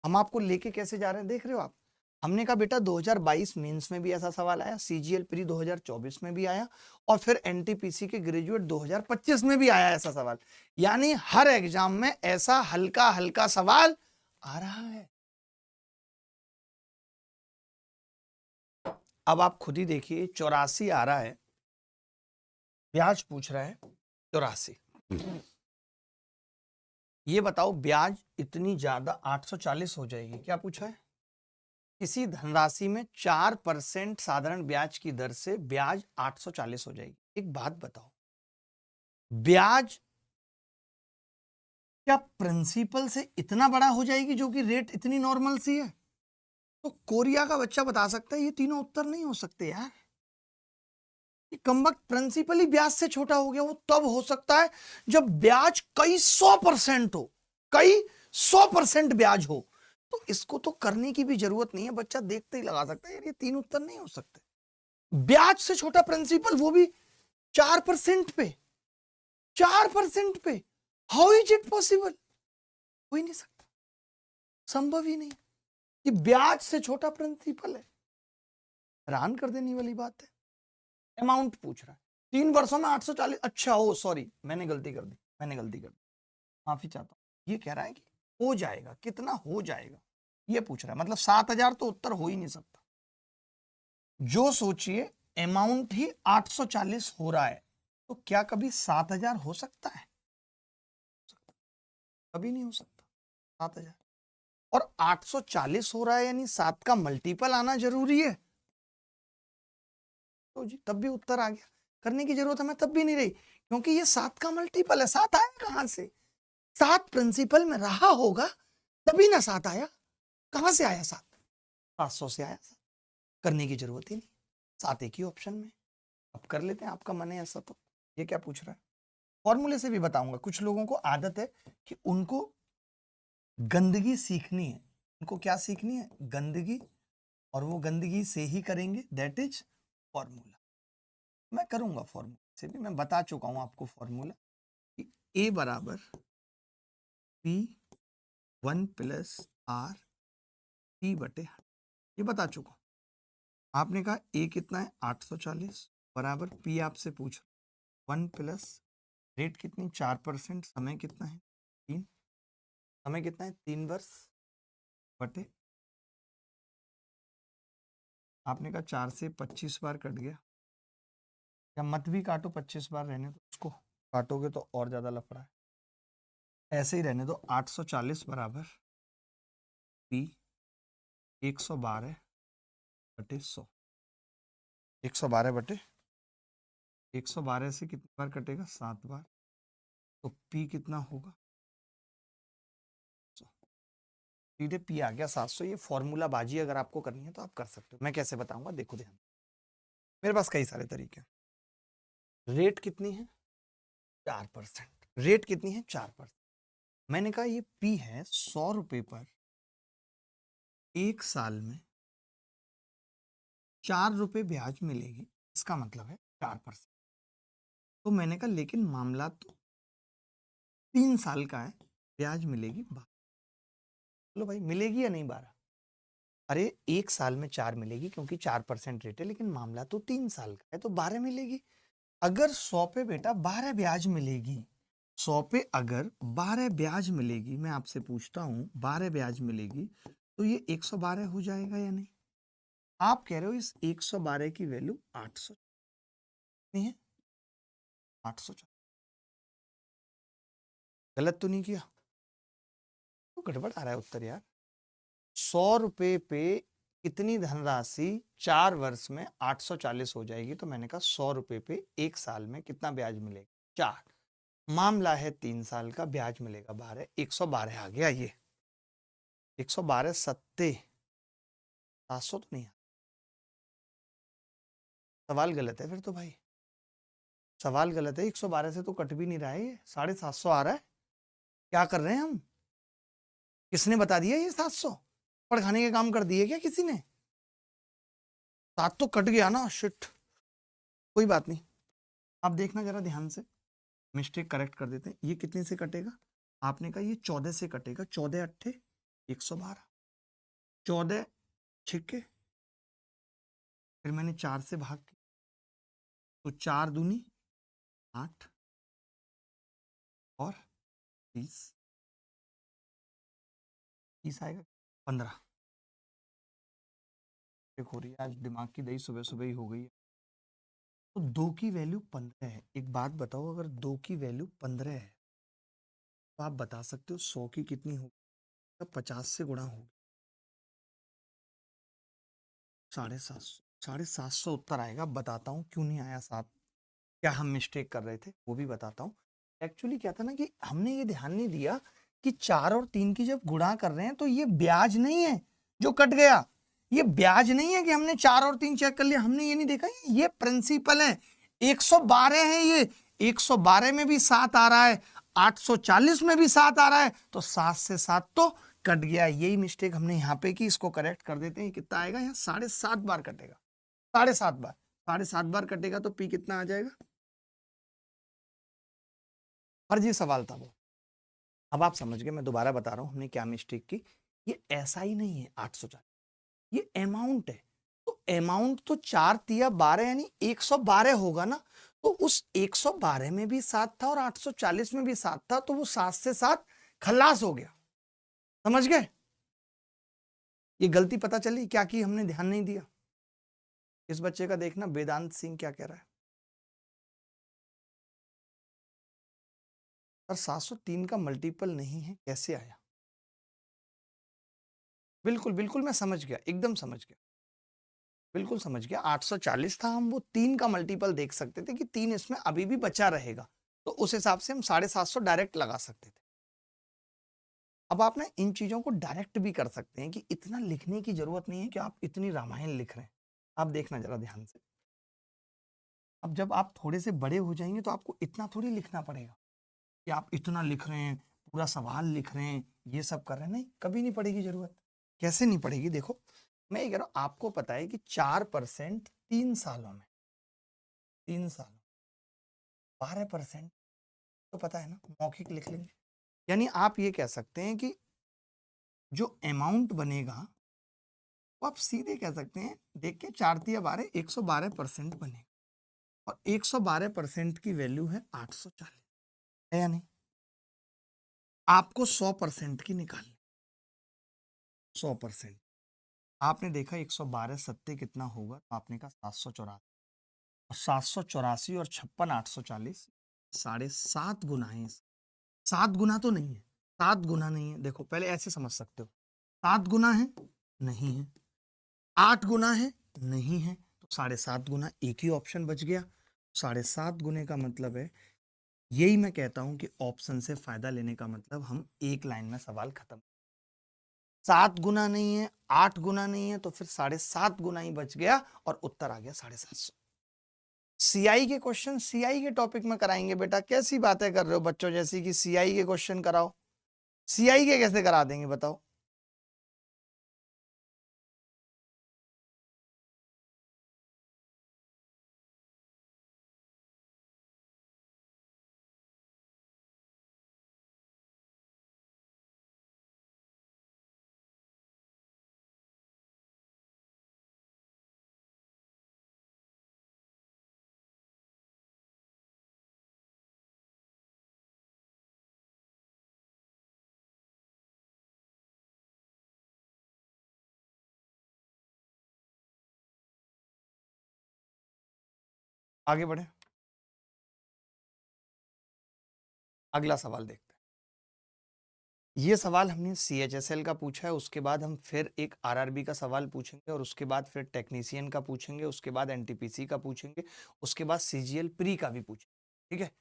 हम आपको लेके कैसे जा रहे हैं देख रहे हो आप। हमने कहा बेटा 2022 मेंस में भी ऐसा सवाल आया, सीजीएल प्री 2024 में भी आया, और फिर एनटीपीसी के ग्रेजुएट 2025 में भी आया ऐसा सवाल। यानी हर एग्जाम में ऐसा हल्का हल्का सवाल आ रहा है। अब आप खुद ही देखिए 84 आ रहा है, ब्याज पूछ रहा है 84। ये बताओ ब्याज इतनी ज्यादा 840 हो जाएगी, क्या पूछा है? किसी धनराशि में 4% साधारण ब्याज की दर से ब्याज 840 हो जाएगी। एक बात बताओ, ब्याज क्या प्रिंसिपल से इतना बड़ा हो जाएगी जो कि रेट इतनी नॉर्मल सी है? तो कोरिया का बच्चा बता सकता है ये तीनों उत्तर नहीं हो सकते यार। ये कमबख्त प्रिंसिपल ही ब्याज से छोटा हो गया, वो तब हो सकता है जब ब्याज कई 100% हो, कई 100% ब्याज हो, तो इसको तो करने की भी जरूरत नहीं है, बच्चा देखते ही लगा सकता है यार ये 3 उत्तर नहीं हो सकते। ब्याज से छोटा प्रिंसिपल, वो भी 4% पे, 4% पे, हाउ इज इट पॉसिबल? हो ही नहीं सकता, संभव ही नहीं कि ब्याज से छोटा प्रिंसिपल है। हैरान कर देने वाली बात है। अमाउंट पूछ रहा है 3 वर्षों में 840, अच्छा ओ सॉरी मैंने गलती कर दी, माफी चाहता हूं। ये कह रहा है कि हो जाएगा, कितना हो जाएगा ये पूछ रहा है, मतलब 7000 तो उत्तर हो ही नहीं सकता। जो सोचिए अमाउंट ही 840 हो रहा है, तो क्या कभी 7000 हो सकता है? कभी नहीं हो सकता 7000। और 840 हो रहा है यानी 7 का मल्टीपल आना जरूरी है, तो जी तब भी उत्तर आ गया। करने की जरूरत हमें तब भी नहीं रही, क्योंकि ये 7 का मल्टीपल है। 7 आया कहां से? 7 प्रिंसिपल में रहा होगा तभी ना 7 आया। कहां से आया 7? 700 से आया 7। करने की जरूरत ही नहीं, 7 एक ही ऑप्शन में। अब कर लेते हैं, आपका मन है ऐसा तो। ये क्या पूछ रहा है? फॉर्मूले से भी बताऊंगा। कुछ लोगों को आदत है कि उनको गंदगी सीखनी है। उनको क्या सीखनी है? गंदगी, और वो गंदगी से ही करेंगे, दैट इज फॉर्मूला। मैं करूंगा फॉर्मूला से भी, मैं बता चुका हूं आपको फॉर्मूला कि A बराबर P1 प्लस R T बटे, ये बता चुका हूं। आपने कहा A कितना है? 840 बराबर P आपसे पूछ 1 प्लस रेट कितनी? 4%, समय कितना है? 3, समय कितना है? 3 वर्ष बटे, आपने कहा 4 से 25 बार कट गया, या मत भी काटो, 25 बार रहने दो, उसको काटोगे तो और ज्यादा लफड़ा है, ऐसे ही रहने दो। 840 बराबर P 112 बटे 100, 112 बटे 112 से कितनी बार कटेगा? 7 बार, तो P कितना होगा? सीधे P आ गया 700। ये फॉर्मूला बाजी अगर आपको करनी है तो आप कर सकते हो। मैं कैसे बताऊंगा, देखो ध्यान, मेरे पास कई सारे तरीके हैं। रेट कितनी है? 4%। रेट कितनी है? 4%। मैंने कहा ये P है 100 रुपए पर 1 साल में 4 रुपए ब्याज मिलेगी, इसका मतलब है 4%। तो मैंने कहा लेकिन मामला तो 3 साल का है, ब्याज मिलेगी 12। चलो भाई, मिलेगी या नहीं 12? अरे 1 साल में 4 मिलेगी क्योंकि 4% रेट है, लेकिन मामला तो 3 साल का है, तो 12 मिलेगी। अगर 100 पे बेटा 12 ब्याज मिलेगी, 100 पे अगर 12 ब्याज मिलेगी, मैं आपसे पूछता हूं 12 ब्याज मिलेगी, तो ये 112 हो जाएगा या नहीं? आप कह रहे हो इस 112 की वैल्यू 800 नहीं है? 800 गलत तो नहीं किया? तो गड़बड़ आ रहा है उत्तर यार। 100 रुपए पे कितनी धनराशि 4 वर्ष में 840 हो जाएगी? तो मैंने कहा 100 रुपए पे 1 साल में कितना ब्याज मिलेगा? 4। मामला है 3 साल का, ब्याज मिलेगा 12, 112 आ गया। ये 112 सत्ते 700 तो नहीं है। सवाल गलत है फिर तो भाई, सवाल गलत है। 112 से तो कट भी नहीं रहा है, ये 750 आ रहा है। क्या कर रहे हैं हम? किसने बता दिया ये 700? पढ़ाने के काम कर दिए क्या किसी ने? 7 तो कट गया ना, शिट। कोई बात नहीं, आप देखना जरा ध्यान से, मिस्टेक करेक्ट कर देते हैं। ये कितने से कटेगा? आपने कहा ये 14 से कटेगा। 14 अट्ठे 112, 14 छिक्के, फिर मैंने 4 से भाग किया, तो 4 दूनी 8 और 30, 30 आएगा 15। हो रही है आज, दिमाग की दही सुबह सुबह ही हो गई है। तो 2 की वैल्यू 15 है। एक बात बताओ, अगर 2 की वैल्यू 15 है तो आप बता सकते हो 100 की कितनी होगी? 50 से गुणा होगी, 750, 750 उत्तर आएगा। बताता हूँ क्यों नहीं आया 7, क्या हम मिस्टेक कर रहे थे वो भी बताता हूँ। एक्चुअली क्या था ना कि हमने ये ध्यान नहीं दिया कि 4 और 3 की जब गुणा कर रहे हैं तो ये ब्याज नहीं है जो कट गया, ये ब्याज नहीं है कि हमने 4 और 3 चेक कर लिया, हमने ये नहीं देखा, ये प्रिंसिपल है। 112 है, ये 112 में भी 7 आ रहा है, 840 में भी 7 आ रहा है, तो 7 से 7 तो कट गया, यही मिस्टेक हमने यहाँ पे की, इसको करेक्ट कर देते हैं। कितना आएगा यहाँ? 7.5 बार कटेगा, 7.5 बार, 7.5 बार कटेगा तो पी कितना आ जाएगा? फर्जी सवाल था वो। अब आप समझ गए, मैं दोबारा बता रहा हूं हमने क्या मिस्टेक की। ये ऐसा ही नहीं है 840, ये अमाउंट है। तो अमाउंट तो 4 तिया 12 यानी 112 होगा ना। तो उस 112 में भी 7 था और 840 में भी 7 था, तो वो 7 से 7 खलास हो गया। समझ गए? ये गलती पता चली क्या की? हमने ध्यान नहीं दिया। इस बच्चे का देखना, वेदांत सिंह क्या कह रहा है। पर 703 का मल्टीपल नहीं है, कैसे आया? बिल्कुल बिल्कुल मैं समझ गया, एकदम समझ गया, बिल्कुल समझ गया। 840 था, हम वो 3 का मल्टीपल देख सकते थे कि 3 इसमें अभी भी बचा रहेगा, तो उस हिसाब से हम 750 डायरेक्ट लगा सकते थे। अब आप ना इन चीजों को डायरेक्ट भी कर सकते हैं कि इतना लिखने की जरूरत नहीं है कि आप इतनी रामायण लिख रहे हैं। आप देखना जरा ध्यान से, अब जब आप थोड़े से बड़े हो जाएंगे तो आपको इतना थोड़ी लिखना पड़ेगा कि आप इतना लिख रहे हैं, पूरा सवाल लिख रहे हैं, ये सब कर रहे हैं। नहीं, कभी नहीं पड़ेगी जरूरत। कैसे नहीं पड़ेगी? देखो, मैं ये कह रहा हूं, आपको पता है कि 4% 3 सालों में, 3 सालों 12% तो पता है ना, मौखिक लिख लेंगे। यानी आप ये कह सकते हैं कि जो अमाउंट बनेगा वो आप सीधे कह सकते हैं, देख के 4 तिया 12, 112% बनेगा। और 112% की वैल्यू है 840, है या नहीं? आपको 100% की निकालनी, 100%। आपने देखा 112 सत्ते कितना होगा, तो आपने कहा 784, और 784 और 56 840, 7.5 गुना है। 7 गुना तो नहीं है, 7 गुना नहीं है। देखो पहले ऐसे समझ सकते हो, 7 गुना है नहीं है, 8 गुना है नहीं है, तो 7.5 गुना, एक ही ऑप्शन बच गया। 7.5 गुने का मतलब है, यही मैं कहता हूं कि ऑप्शन से फायदा लेने का मतलब हम एक लाइन में सवाल खत्म। 7 गुना नहीं है, 8 गुना नहीं है, तो फिर 7.5 गुना ही बच गया और उत्तर आ गया 750। सीआई के क्वेश्चन सीआई के टॉपिक में कराएंगे बेटा। कैसी बातें कर रहे हो बच्चों जैसी कि सीआई के क्वेश्चन कराओ? सीआई के कैसे करा देंगे बताओ? आगे बढ़े, अगला सवाल देखते हैं। ये सवाल हमने सीएचएसएल का पूछा है, उसके बाद हम फिर एक आरआरबी का सवाल पूछेंगे, और उसके बाद फिर टेक्नीशियन का पूछेंगे, उसके बाद एनटीपीसी का पूछेंगे, उसके बाद सीजीएल प्री का भी पूछेंगे। ठीक है,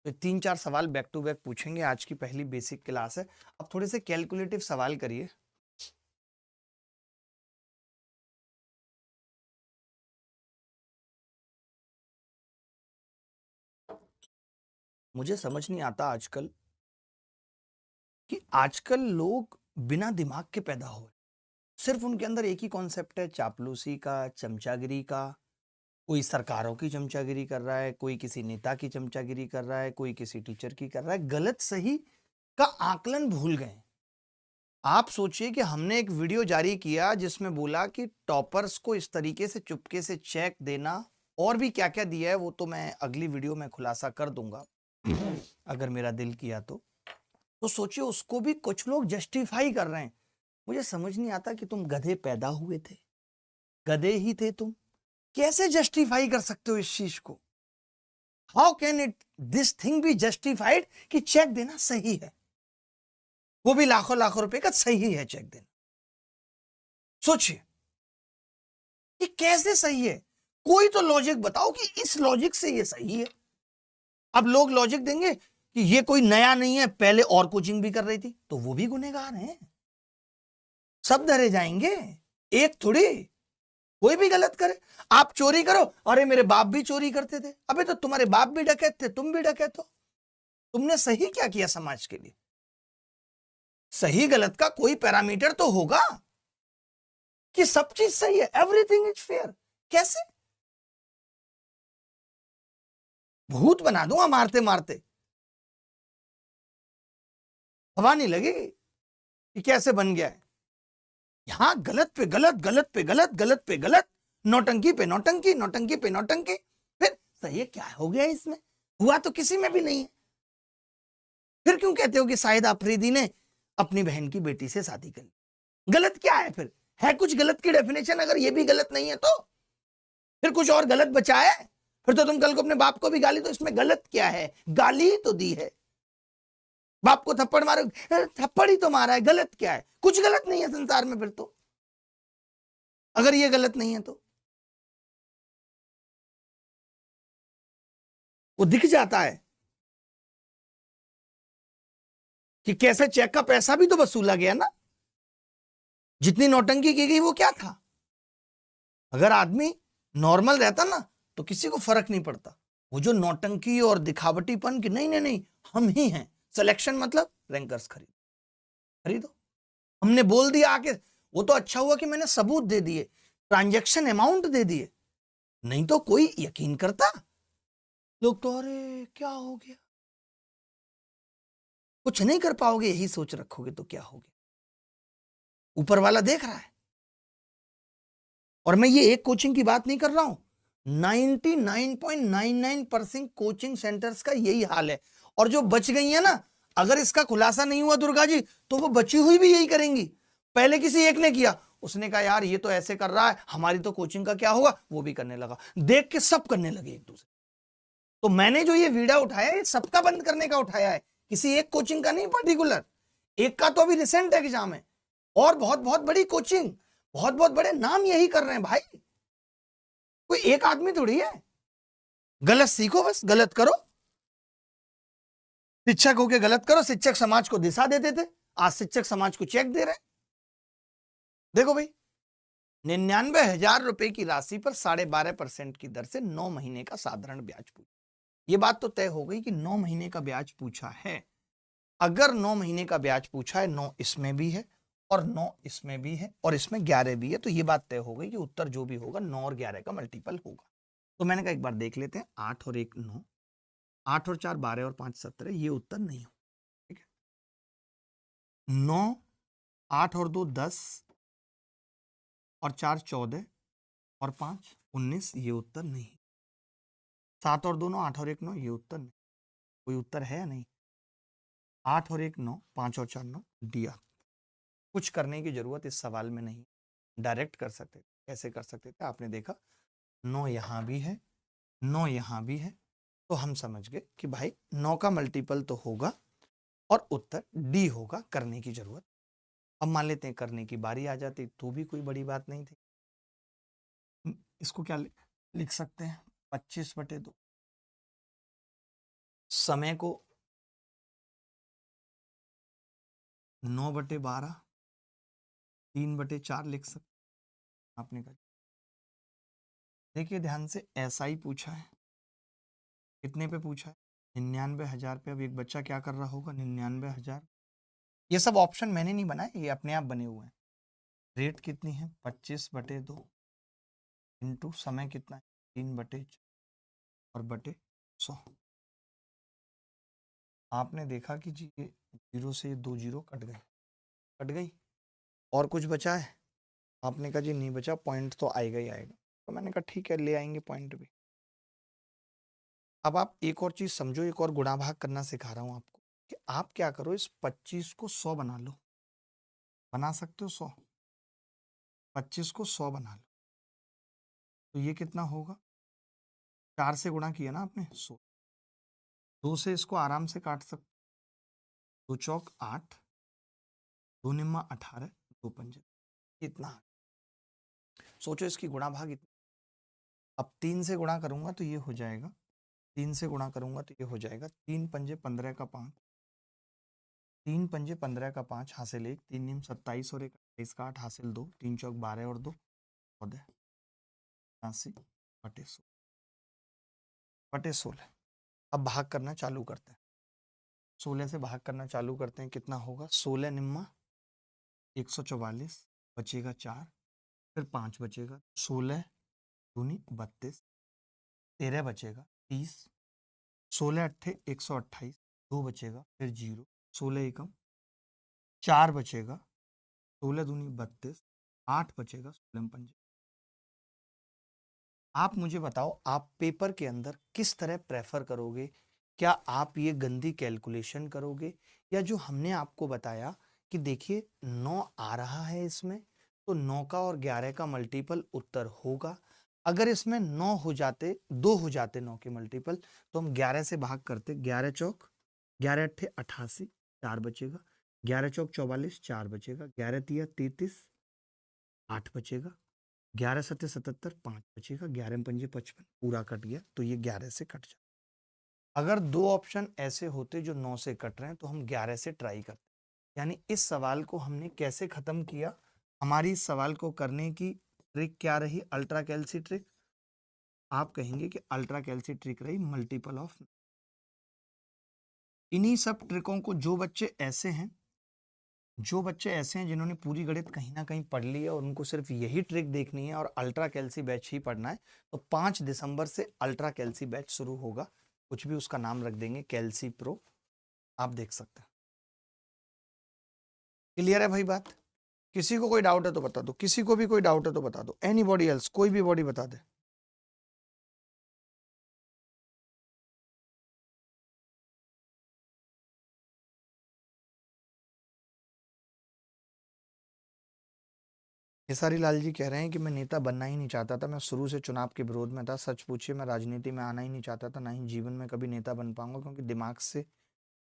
तो 3-4 सवाल बैक टू बैक पूछेंगे। आज की पहली बेसिक क्लास है। अब थोड़े से कैलकुलेटिव सवाल करिए। मुझे समझ नहीं आता आजकल कि आजकल लोग बिना दिमाग के पैदा हो, सिर्फ उनके अंदर एक ही कॉन्सेप्ट है, चापलूसी का, चमचागिरी का। कोई सरकारों की चमचागिरी कर रहा है, कोई किसी नेता की चमचागिरी कर रहा है, कोई किसी टीचर की कर रहा है। गलत सही का आकलन भूल गए। आप सोचिए कि हमने एक वीडियो जारी किया जिसमें बोला कि टॉपर्स को इस तरीके से चुपके से चेक देना, और भी क्या क्या दिया है वो तो मैं अगली वीडियो में खुलासा कर दूंगा अगर मेरा दिल किया तो सोचिए उसको भी कुछ लोग जस्टिफाई कर रहे हैं। मुझे समझ नहीं आता कि तुम गधे पैदा हुए थे, गधे ही थे तुम, कैसे जस्टिफाई कर सकते हो इस चीज को? How can it this thing be justified कि चेक देना सही है, वो भी लाखों लाखों रुपए का सही है चेक देना? सोचिए ये कैसे सही है? कोई तो लॉजिक बताओ कि इस लॉजिक से ये सही है। अब लोग लॉजिक देंगे कि ये कोई नया नहीं है, पहले और कोचिंग भी कर रही थी, तो वो भी गुनहगार हैं, सब धरे जाएंगे, एक थोड़ी। कोई भी गलत करे, आप चोरी करो, अरे मेरे बाप भी चोरी करते थे, अबे तो तुम्हारे बाप भी डकैत थे, तुम भी डकैत हो। तुमने सही क्या किया समाज के लिए? सही गलत का कोई पैरामीटर तो होगा कि सब चीज सही है, एवरीथिंग इज फेयर। कैसे? भूत बना दूंगा मारते मारते, हवा नहीं लगेगी कि कैसे बन गया है। यहां गलत पे गलत, गलत पे गलत, गलत पे गलत, नौटंकी पे नौटंकी, नौटंकी पे नौटंकी, फिर सही है क्या हो गया इसमें? हुआ तो किसी में भी नहीं है। फिर क्यों कहते हो कि शाहिद आफरीदी ने अपनी बहन की बेटी से शादी कर ली? गलत क्या है फिर? है कुछ गलत की डेफिनेशन? अगर ये भी गलत नहीं है तो फिर कुछ और गलत बचा है? फिर तो तुम कल को अपने बाप को भी गाली, तो इसमें गलत क्या है? गाली तो दी है, बाप को थप्पड़ मारो, थप्पड़ ही तो मारा है, गलत क्या है? कुछ गलत नहीं है संसार में फिर तो, अगर ये गलत नहीं है तो। वो दिख जाता है कि कैसे चेक का पैसा भी तो वसूला गया ना, जितनी नौटंकी की गई वो क्या था? अगर आदमी नॉर्मल रहता ना तो किसी को फर्क नहीं पड़ता। वो जो नौटंकी और दिखावटीपन कि नहीं नहीं नहीं हम ही हैं, सिलेक्शन मतलब रैंकर्स खरीदो, हमने बोल दिया आके, वो तो अच्छा हुआ कि मैंने सबूत दे दिए, ट्रांजैक्शन अमाउंट दे दिए, नहीं तो कोई यकीन करता? लोग तो अरे क्या हो गया, कुछ नहीं कर पाओगे यही सोच रखोगे तो क्या हो गया? ऊपर वाला देख रहा है। और मैं ये एक कोचिंग की बात नहीं कर रहा हूं, 99.99% कोचिंग सेंटर्स का यही हाल है। और जो बच गई है ना, अगर इसका खुलासा नहीं हुआ दुर्गा जी, तो वो बची हुई भी यही करेंगी। पहले किसी एक ने किया, उसने कहा यार ये तो ऐसे कर रहा है, हमारी तो कोचिंग का क्या होगा, वो भी करने लगा, देख के सब करने लगे एक दूसरे। तो मैंने जो ये वीडियो उठाया है सबका बंद करने का उठाया है, किसी एक कोचिंग का नहीं पर्टिकुलर। एक का तो अभी रिसेंट एग्जाम है, और बहुत बहुत बड़ी कोचिंग, बहुत बहुत बड़े नाम यही कर रहे हैं भाई, कोई एक आदमी थोड़ी है। गलत सीखो, बस गलत करो, शिक्षक होके गलत करो। शिक्षक समाज को दिशा देते थे, आज शिक्षक समाज को चेक दे रहे हैं। देखो भाई, 99,000 रुपए की राशि पर 12.5% की दर से 9 महीने का साधारण ब्याज पूछा। ये बात तो तय हो गई कि 9 महीने का ब्याज पूछा है। अगर 9 महीने का ब्याज पूछा है, 9 इसमें भी है और 9 इसमें भी है और इसमें 11 भी है, तो ये बात तय हो गई कि उत्तर जो भी होगा 9 और 11 का मल्टीपल होगा। तो मैंने कहा एक बार देख लेते हैं, 8 और 1 9, 8 और 4 12 और 5 17, ये उत्तर नहीं हो, ठीक है। 9, 8 और 2 10 और 4 14 और 5 19, ये उत्तर नहीं। 7 और 2 9, 8 और 1 9, ये उत्तर नहीं। कोई उत्तर है या नहीं? 8 और 1 9, 5 और 4 9, दिया। कुछ करने की जरूरत इस सवाल में नहीं, डायरेक्ट कर सकते थे। कैसे कर सकते थे? आपने देखा 9 यहां भी है, 9 यहां भी है, तो हम समझ गए कि भाई 9 का मल्टीपल तो होगा और उत्तर डी होगा, करने की जरूरत। अब मान लेते हैं करने की बारी आ जाती तो भी कोई बड़ी बात नहीं थी। इसको क्या लिख सकते हैं? 25/2 समय को 9/12, 3/4 लिख सकते। आपने कहा देखिए ध्यान से, ऐसा ही पूछा है। कितने पे पूछा है? 99,000 पे। अब एक बच्चा क्या कर रहा होगा? 99,000। ये सब ऑप्शन मैंने नहीं बनाए, ये अपने आप बने हुए हैं। रेट कितनी है? 25/2 इंटू समय कितना है? 3/4 और बटे 100। आपने देखा कि जी ये 0 से 2 0 कट गई, और कुछ बचा है? आपने कहा जी नहीं बचा, पॉइंट तो आएगा ही आएगा। तो मैंने कहा ठीक है, ले आएंगे पॉइंट भी। अब आप एक और चीज समझो, एक और गुणा भाग करना सिखा रहा हूं आपको, कि आप क्या करो, इस 25 को 100 बना लो। बना सकते हो 100? 25 को 100 बना लो, तो ये कितना होगा? 4 से गुणा किया ना आपने, 100। 2 से इसको आराम से काट सकते, 2 चौक 8, 2 निम्मा 18, 2 पंजे इतना। सोचो इसकी गुणा भाग इतना। अब 3 से गुणा करूंगा तो ये हो जाएगा, 3 से गुणा करूंगा तो ये हो जाएगा 3 पंजे 15 का 5, 3 पंजे 15 का 5 हासिल 1, 3 निम 27 और 1 28 का 8 हासिल 2, 3 चौक 12 और 2 14, 80/16। अब भाग करना चालू करते हैं। 16 से भाग करना चालू करते हैं, कितना होगा? 16 निम्मा 144, बचेगा 4, फिर 5 बचेगा, 16 दूनी 32, 13 बचेगा 30, 16 अट्ठे 128, 2 बचेगा, फिर 0, 16 एकम 4 बचेगा, 16 दूनी 32, 8 बचेगा, 16 पंजे। आप मुझे बताओ, आप पेपर के अंदर किस तरह प्रेफर करोगे? क्या आप ये गंदी कैलकुलेशन करोगे, या जो हमने आपको बताया कि देखिए 9 आ रहा है इसमें, तो 9 का और 11 का मल्टीपल उत्तर होगा। अगर इसमें 9 हो जाते, 2 हो जाते 9 के मल्टीपल, तो हम 11 से भाग करते, 11 चौक 11 अट्ठे 88, 4 बचेगा, 11 चौक 44, 4 बचेगा, 11 तिया 33, 8 बचेगा, 11 सत्ते 77, 5 बचेगा, 11 पंजे 55, पूरा कट गया, तो ये 11 से कट जाए। अगर दो ऑप्शन ऐसे होते जो 9 से कट रहे हैं, तो हम 11 से ट्राई करते। यानी इस सवाल को हमने कैसे खत्म किया? हमारी इस सवाल को करने की ट्रिक क्या रही? Ultra कैल्सी trick. आप कहेंगे कि अल्ट्रा कैल्सी ट्रिक रही मल्टीपल ऑफ। इन्हीं सब ट्रिकों को जो बच्चे ऐसे हैं जिन्होंने पूरी गणित कहीं ना कहीं पढ़ ली है और उनको सिर्फ यही ट्रिक देखनी है और अल्ट्रा कैल्सी बैच ही पढ़ना है, तो 5 दिसंबर से अल्ट्रा कैल्सी बैच शुरू होगा। कुछ भी उसका नाम रख देंगे, कैल्सी प्रो, आप देख सकते हैं। क्लियर है भाई बात? किसी को कोई डाउट है तो बता दो, किसी को भी कोई डाउट है तो बता दो, एनीबॉडी एल्स, कोई भी बॉडी बता दे। खेसारी लाल जी कह रहे हैं कि मैं नेता बनना ही नहीं चाहता था, मैं शुरू से चुनाव के विरोध में था। सच पूछिए, मैं राजनीति में आना ही नहीं चाहता था, ना ही जीवन में कभी नेता बन पाऊंगा, क्योंकि दिमाग से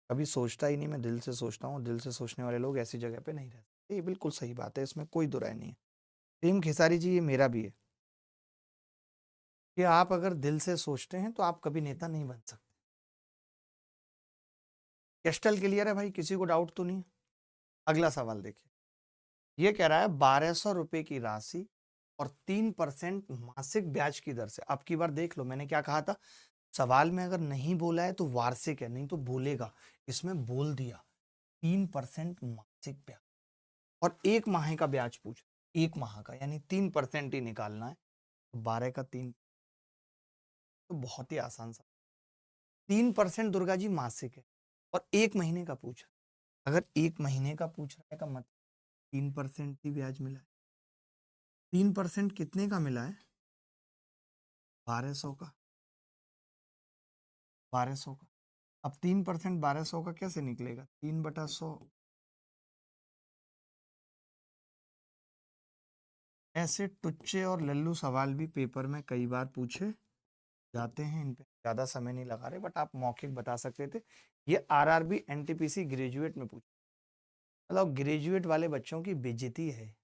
कभी सोचता ही नहीं, मैं दिल से सोचता हूँ। दिल से सोचने वाले लोग ऐसी जगह पे नहीं रहते। ये बिल्कुल सही बात है, इसमें कोई दो राय नहीं है। प्रेम खेसारी जी, ये मेरा भी है कि आप अगर दिल से सोचते हैं तो आप कभी नेता नहीं बन सकते। क्रिस्टल क्लियर है भाई? किसी को डाउट तो नहीं है? अगला सवाल देखिए, ये कह रहा है 1200 रुपए की राशि और 3% मासिक ब्याज की दर से। अब की बार देख लो, मैंने क्या कहा था, सवाल में अगर नहीं बोला है तो वार्षिक है, नहीं तो बोलेगा। इसमें बोल दिया 3% मासिक ब्याज और 1 माह का ब्याज पूछ, 1 माह का, यानी 3% ही निकालना है। 12 का 3, तो बहुत ही आसान सा। 3% दुर्गा जी मासिक है और 1 महीने का पूछ, अगर 1 महीने का पूछ रहा है का मतलब 3% ही ब्याज मिला है। 3% कितने का मिला है? 1200 का, 1200 का। अब 3% 1200 का कैसे निकलेगा? 3/100। ऐसे टुच्चे और लल्लू सवाल भी पेपर में कई बार पूछे जाते हैं, इन पे ज्यादा समय नहीं लगा रहे, बट आप मौखिक बता सकते थे। ये आरआरबी एनटीपीसी ग्रेजुएट में पूछा, मतलब ग्रेजुएट वाले बच्चों की बेइज्जती है।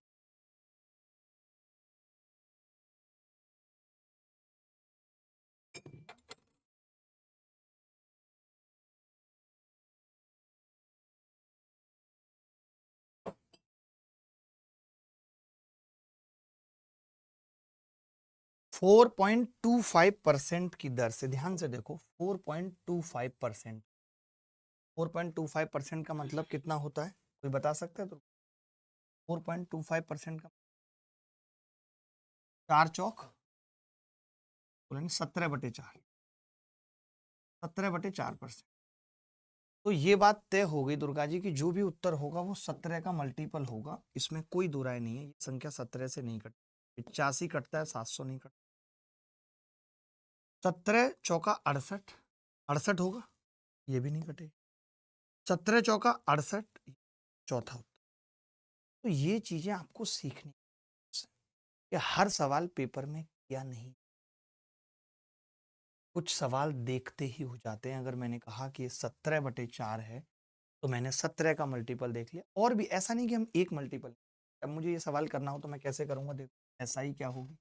4.25% की दर से, ध्यान से देखो, 4.25%। 4.25% का मतलब कितना होता है, कोई बता सकता है? तो 4.25% का 4 चौक 17/4, 17/4%। तो ये बात तय हो गई दुर्गा जी की जो भी उत्तर होगा वो 17 का मल्टीपल होगा, इसमें कोई दो राय नहीं है। ये संख्या 17 से नहीं कटती, 85 कटता है, 700 नहीं कटता। 17 चौका 68, 68 होगा, ये भी नहीं कटेगा। 17 चौका 68, चौथा उत्तर। तो ये चीजें आपको सीखनी कि हर सवाल पेपर में किया नहीं, कुछ सवाल देखते ही हो जाते हैं। अगर मैंने कहा कि ये 17/4 है, तो मैंने 17 का मल्टीपल देख लिया। और भी ऐसा नहीं कि हम एक मल्टीपल, अब मुझे ये सवाल करना हो तो मैं कैसे करूंगा? देखो एसआई क्या होगी,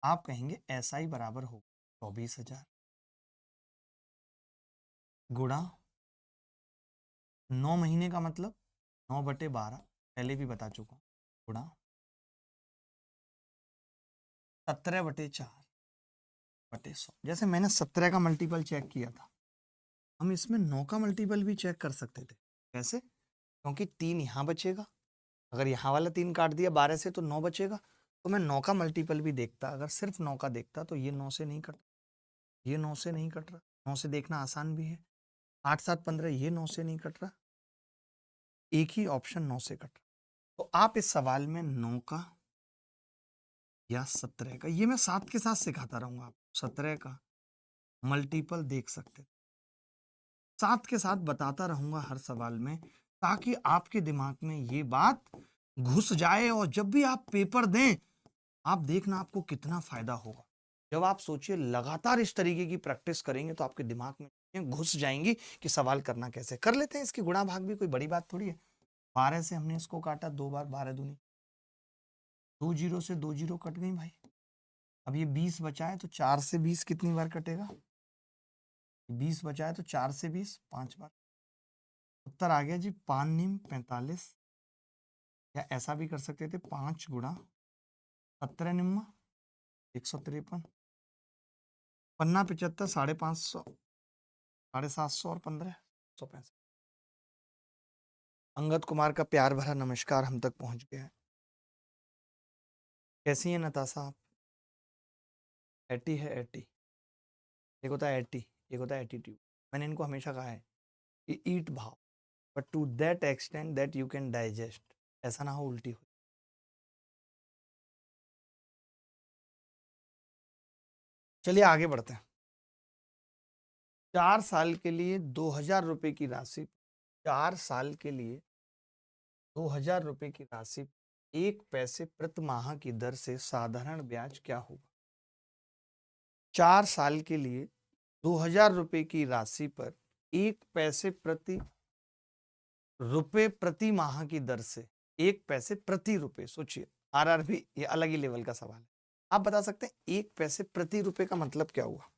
आप कहेंगे एसआई बराबर होगा 24,000 गुणा 9 महीने का मतलब 9/12, पहले भी बता चुका हूँ, गुणा 17/4/100। जैसे मैंने 17 का मल्टीपल चेक किया था, हम इसमें 9 का मल्टीपल भी चेक कर सकते थे। कैसे? क्योंकि 3 यहाँ बचेगा, अगर यहाँ वाला 3 काट दिया 12 से तो 9 बचेगा, तो मैं 9 का मल्टीपल भी देखता। अगर सिर्फ 9 का देखता तो ये 9 से नहीं कट, ये 9 से नहीं कट रहा, 9 से देखना आसान भी है। 8 7 15 ये 9 से नहीं कट रहा, एक ही ऑप्शन 9 से कट रहा। तो आप इस सवाल में 9 का या 17 का, ये मैं साथ के साथ सिखाता रहूंगा आप, 17 का मल्टीपल देख सकते, साथ के साथ बताता रहूंगा हर सवाल में, ताकि आपके दिमाग में ये बात घुस जाए और जब भी आप पेपर दें, आप देखना आपको कितना फायदा होगा। जब आप सोचिए लगातार इस तरीके की प्रैक्टिस करेंगे तो आपके दिमाग में घुस जाएंगी कि सवाल करना कैसे। कर लेते हैं, इसकी गुणा भाग भी कोई बड़ी बात थोड़ी है। 12 से हमने इसको काटा 2 बार, 12 दूनी 2 जीरो से 2 जीरो कट गई भाई। अब ये 20 बचा है तो 4 से 20 कितनी बार कटेगा? 20 बचा है तो 4 से 20 5 बार। उत्तर आ गया जी 5 निम 45, या ऐसा भी कर सकते थे 5 गुणा 17 निम्मा 153, पन्ना 75 550, 750 और 15 165। अंगद कुमार का प्यार भरा नमस्कार हम तक पहुंच गया है। कैसी है नताशा आप? 80 है 80, एक होता है 80, एक होता है एटीट्यूड। मैंने इनको हमेशा कहा है कि ईट भाव, but to that extent that you can digest, ऐसा ना हो उल्टी हो। चलिए आगे बढ़ते हैं। 4 साल के लिए 2000 रुपए की राशि, 4 साल के लिए 2000 रुपए की राशि 1 पैसे प्रति माह की दर से साधारण ब्याज क्या होगा? 4 साल के लिए 2000 रुपए की राशि पर 1 पैसे प्रति रुपए प्रति माह की दर से, 1 पैसे प्रति रुपए, सोचिए आरआरबी ये अलग ही लेवल का सवाल है। आप बता सकते हैं 1 पैसे प्रति रुपए का मतलब क्या हुआ?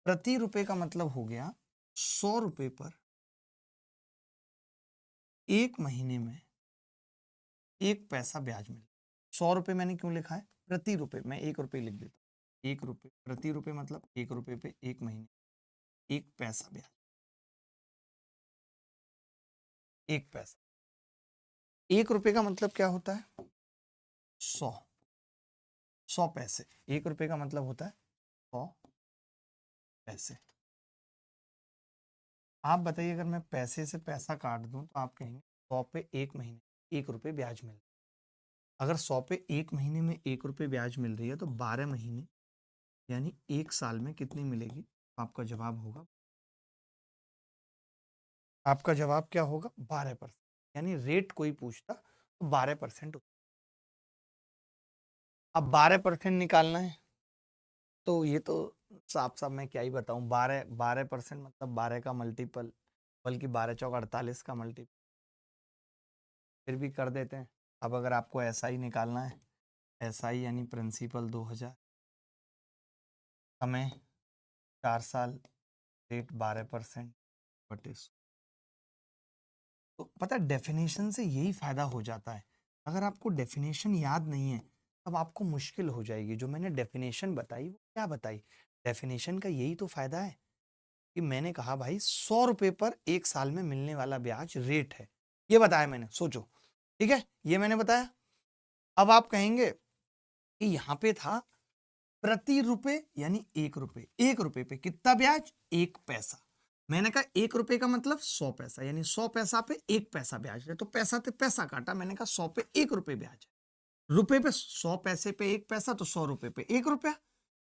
प्रति रुपए का मतलब हो गया 100 रुपए पर 1 महीने में 1 पैसा ब्याज मिले। 100 रुपए मैंने क्यों लिखा है? प्रति रुपए, मैं 1 रुपए लिख देता हूँ। 1 रुपए प्रति रुपए मतलब 1 रुपए पे 1 महीने 1 पैसा ब्याज, 1 पैसा। 1 रुपए का मतलब क्या होता है? 100, 100 पैसे। 1 रुपए का मतलब होता है 100 पैसे। आप बताइए अगर मैं पैसे से पैसा काट दूं तो आप कहेंगे 100 पे 1 महीने 1 रुपए ब्याज मिल, अगर 100 पे 1 महीने में 1 रुपए ब्याज मिल रही है तो 12 महीने यानी 1 साल में कितनी मिलेगी? आपका जवाब होगा, आपका जवाब क्या होगा? 12%। यानी रेट कोई पूछता तो 12%। अब 12% निकालना है तो ये तो साफ साफ मैं क्या ही बताऊं, 12% मतलब 12 का मल्टीपल, बल्कि 12 चौक 48 का मल्टीपल, फिर भी कर देते हैं। अब अगर आपको ऐसा ही निकालना है, ऐसा ही यानी प्रिंसिपल 2000, समय 4 साल, रेट 12% बटे 100। तो पता है डेफिनेशन से यही फायदा हो जाता है। अगर आपको डेफिनेशन याद नहीं है तब आपको मुश्किल हो जाएगी। जो मैंने डेफिनेशन बताई वो क्या बताई? डेफिनेशन का यही तो फायदा है कि मैंने कहा भाई 100 रुपए पर 1 साल में मिलने वाला ब्याज रेट है, ये बताया मैंने। सोचो, ठीक है, ये मैंने बताया। अब आप कहेंगे कि यहां पे था प्रति रुपए यानी 1 रुपए, 1 रुपए पे कितना ब्याज? 1 पैसा। मैंने कहा 1 रुपए का मतलब 100 पैसा, यानी 100 पैसा पे 1 पैसा ब्याज है, तो पैसा पे पैसा काटा, मैंने कहा 100 पे 1 रुपए ब्याज है। रुपए पे 100 पैसे पे 1 पैसा, तो 100 रुपए पे 1 रुपया।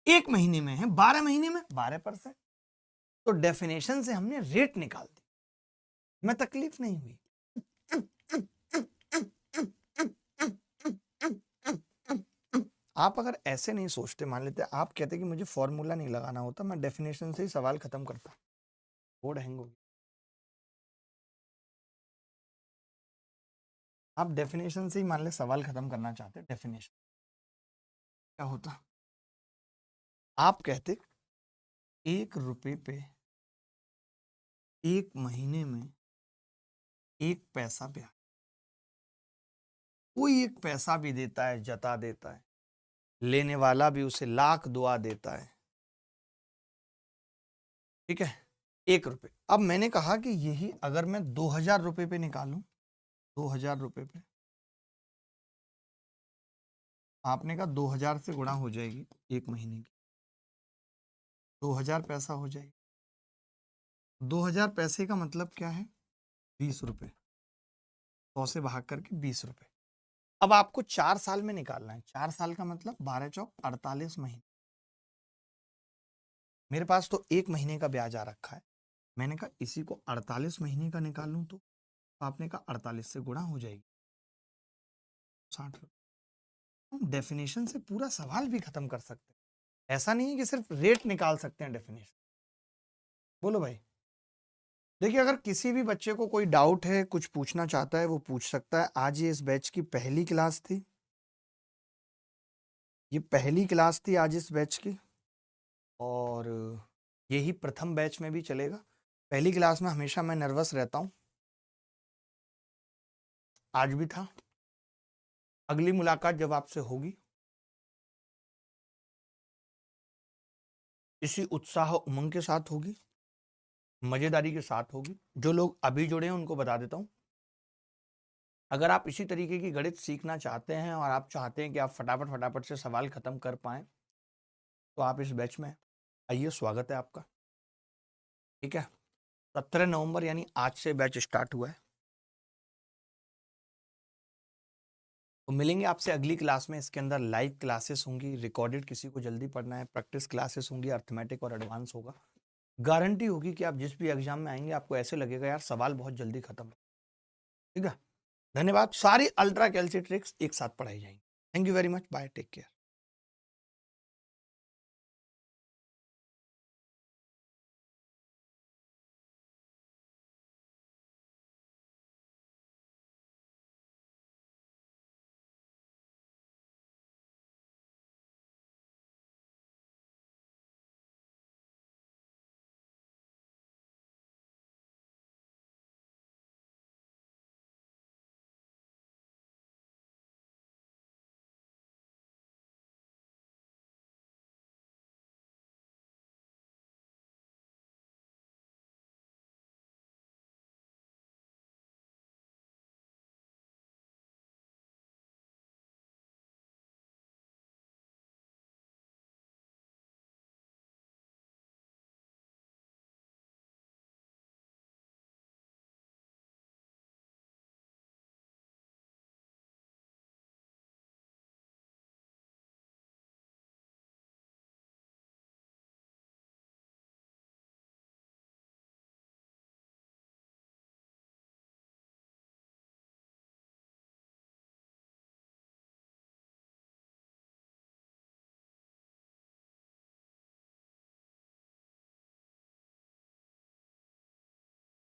1 महीने में है, 12 महीने में 12%। तो डेफिनेशन से हमने रेट निकाल दी, मैं तकलीफ नहीं हुई। आप अगर ऐसे नहीं सोचते, मान लेते आप कहते कि मुझे फॉर्मूला नहीं लगाना होता, मैं डेफिनेशन से ही सवाल खत्म करता, बोर्ड हैंग होगी। आप डेफिनेशन से ही मान ले सवाल खत्म करना चाहते, डेफिनेशन क्या होता? आप कहते 1 रुपए पे 1 महीने में 1 पैसा ब्याज। कोई 1 पैसा भी देता है, जता देता है, लेने वाला भी उसे लाख दुआ देता है, ठीक है। 1 रुपये। अब मैंने कहा कि यही अगर मैं 2000 रुपये पे निकालूं, 2000 रुपये पे आपने कहा 2000 से गुणा हो जाएगी 1 महीने की, 2000 पैसा हो जाएगी। 2000 पैसे का मतलब क्या है? 20 रुपये। 100 से भाग करके 20 रुपये। अब आपको 4 साल में निकालना है। 4 साल का मतलब 12 चौक 48 महीने। मेरे पास तो 1 महीने का ब्याज आ रखा है। मैंने कहा इसी को 48 महीने का निकालूं तो आपने कहा 48 से गुणा हो जाएगी 60 रुपये। हम डेफिनेशन से पूरा सवाल भी खत्म कर सकते हैं। ऐसा नहीं है कि सिर्फ रेट निकाल सकते हैं डेफिनेशन। बोलो भाई। देखिए, अगर किसी भी बच्चे को कोई डाउट है, कुछ पूछना चाहता है, वो पूछ सकता है। आज ये इस बैच की पहली क्लास थी। ये पहली क्लास थी आज इस बैच की, और यही प्रथम बैच में भी चलेगा। पहली क्लास में हमेशा मैं नर्वस रहता हूं, आज भी था। अगली मुलाकात जब आपसे होगी, इसी उत्साह उमंग के साथ होगी, मजेदारी के साथ होगी। जो लोग अभी जुड़े हैं उनको बता देता हूं, अगर आप इसी तरीके की गणित सीखना चाहते हैं और आप चाहते हैं कि आप फटाफट फटाफट से सवाल खत्म कर पाएं, तो आप इस बैच में आइए, स्वागत है आपका। ठीक है, 17 नवंबर यानी आज से बैच स्टार्ट हुआ है। तो मिलेंगे आपसे अगली क्लास में। इसके अंदर लाइव क्लासेस होंगी, रिकॉर्डेड किसी को जल्दी पढ़ना है, प्रैक्टिस क्लासेस होंगी, अर्थमेटिक और एडवांस होगा। गारंटी होगी कि आप जिस भी एग्जाम में आएंगे आपको ऐसे लगेगा यार सवाल बहुत जल्दी खत्म है। ठीक है, धन्यवाद। सारी अल्ट्रा कैलसी ट्रिक्स एक साथ पढ़ाई जाएंगी। Thank you very much, bye, take care.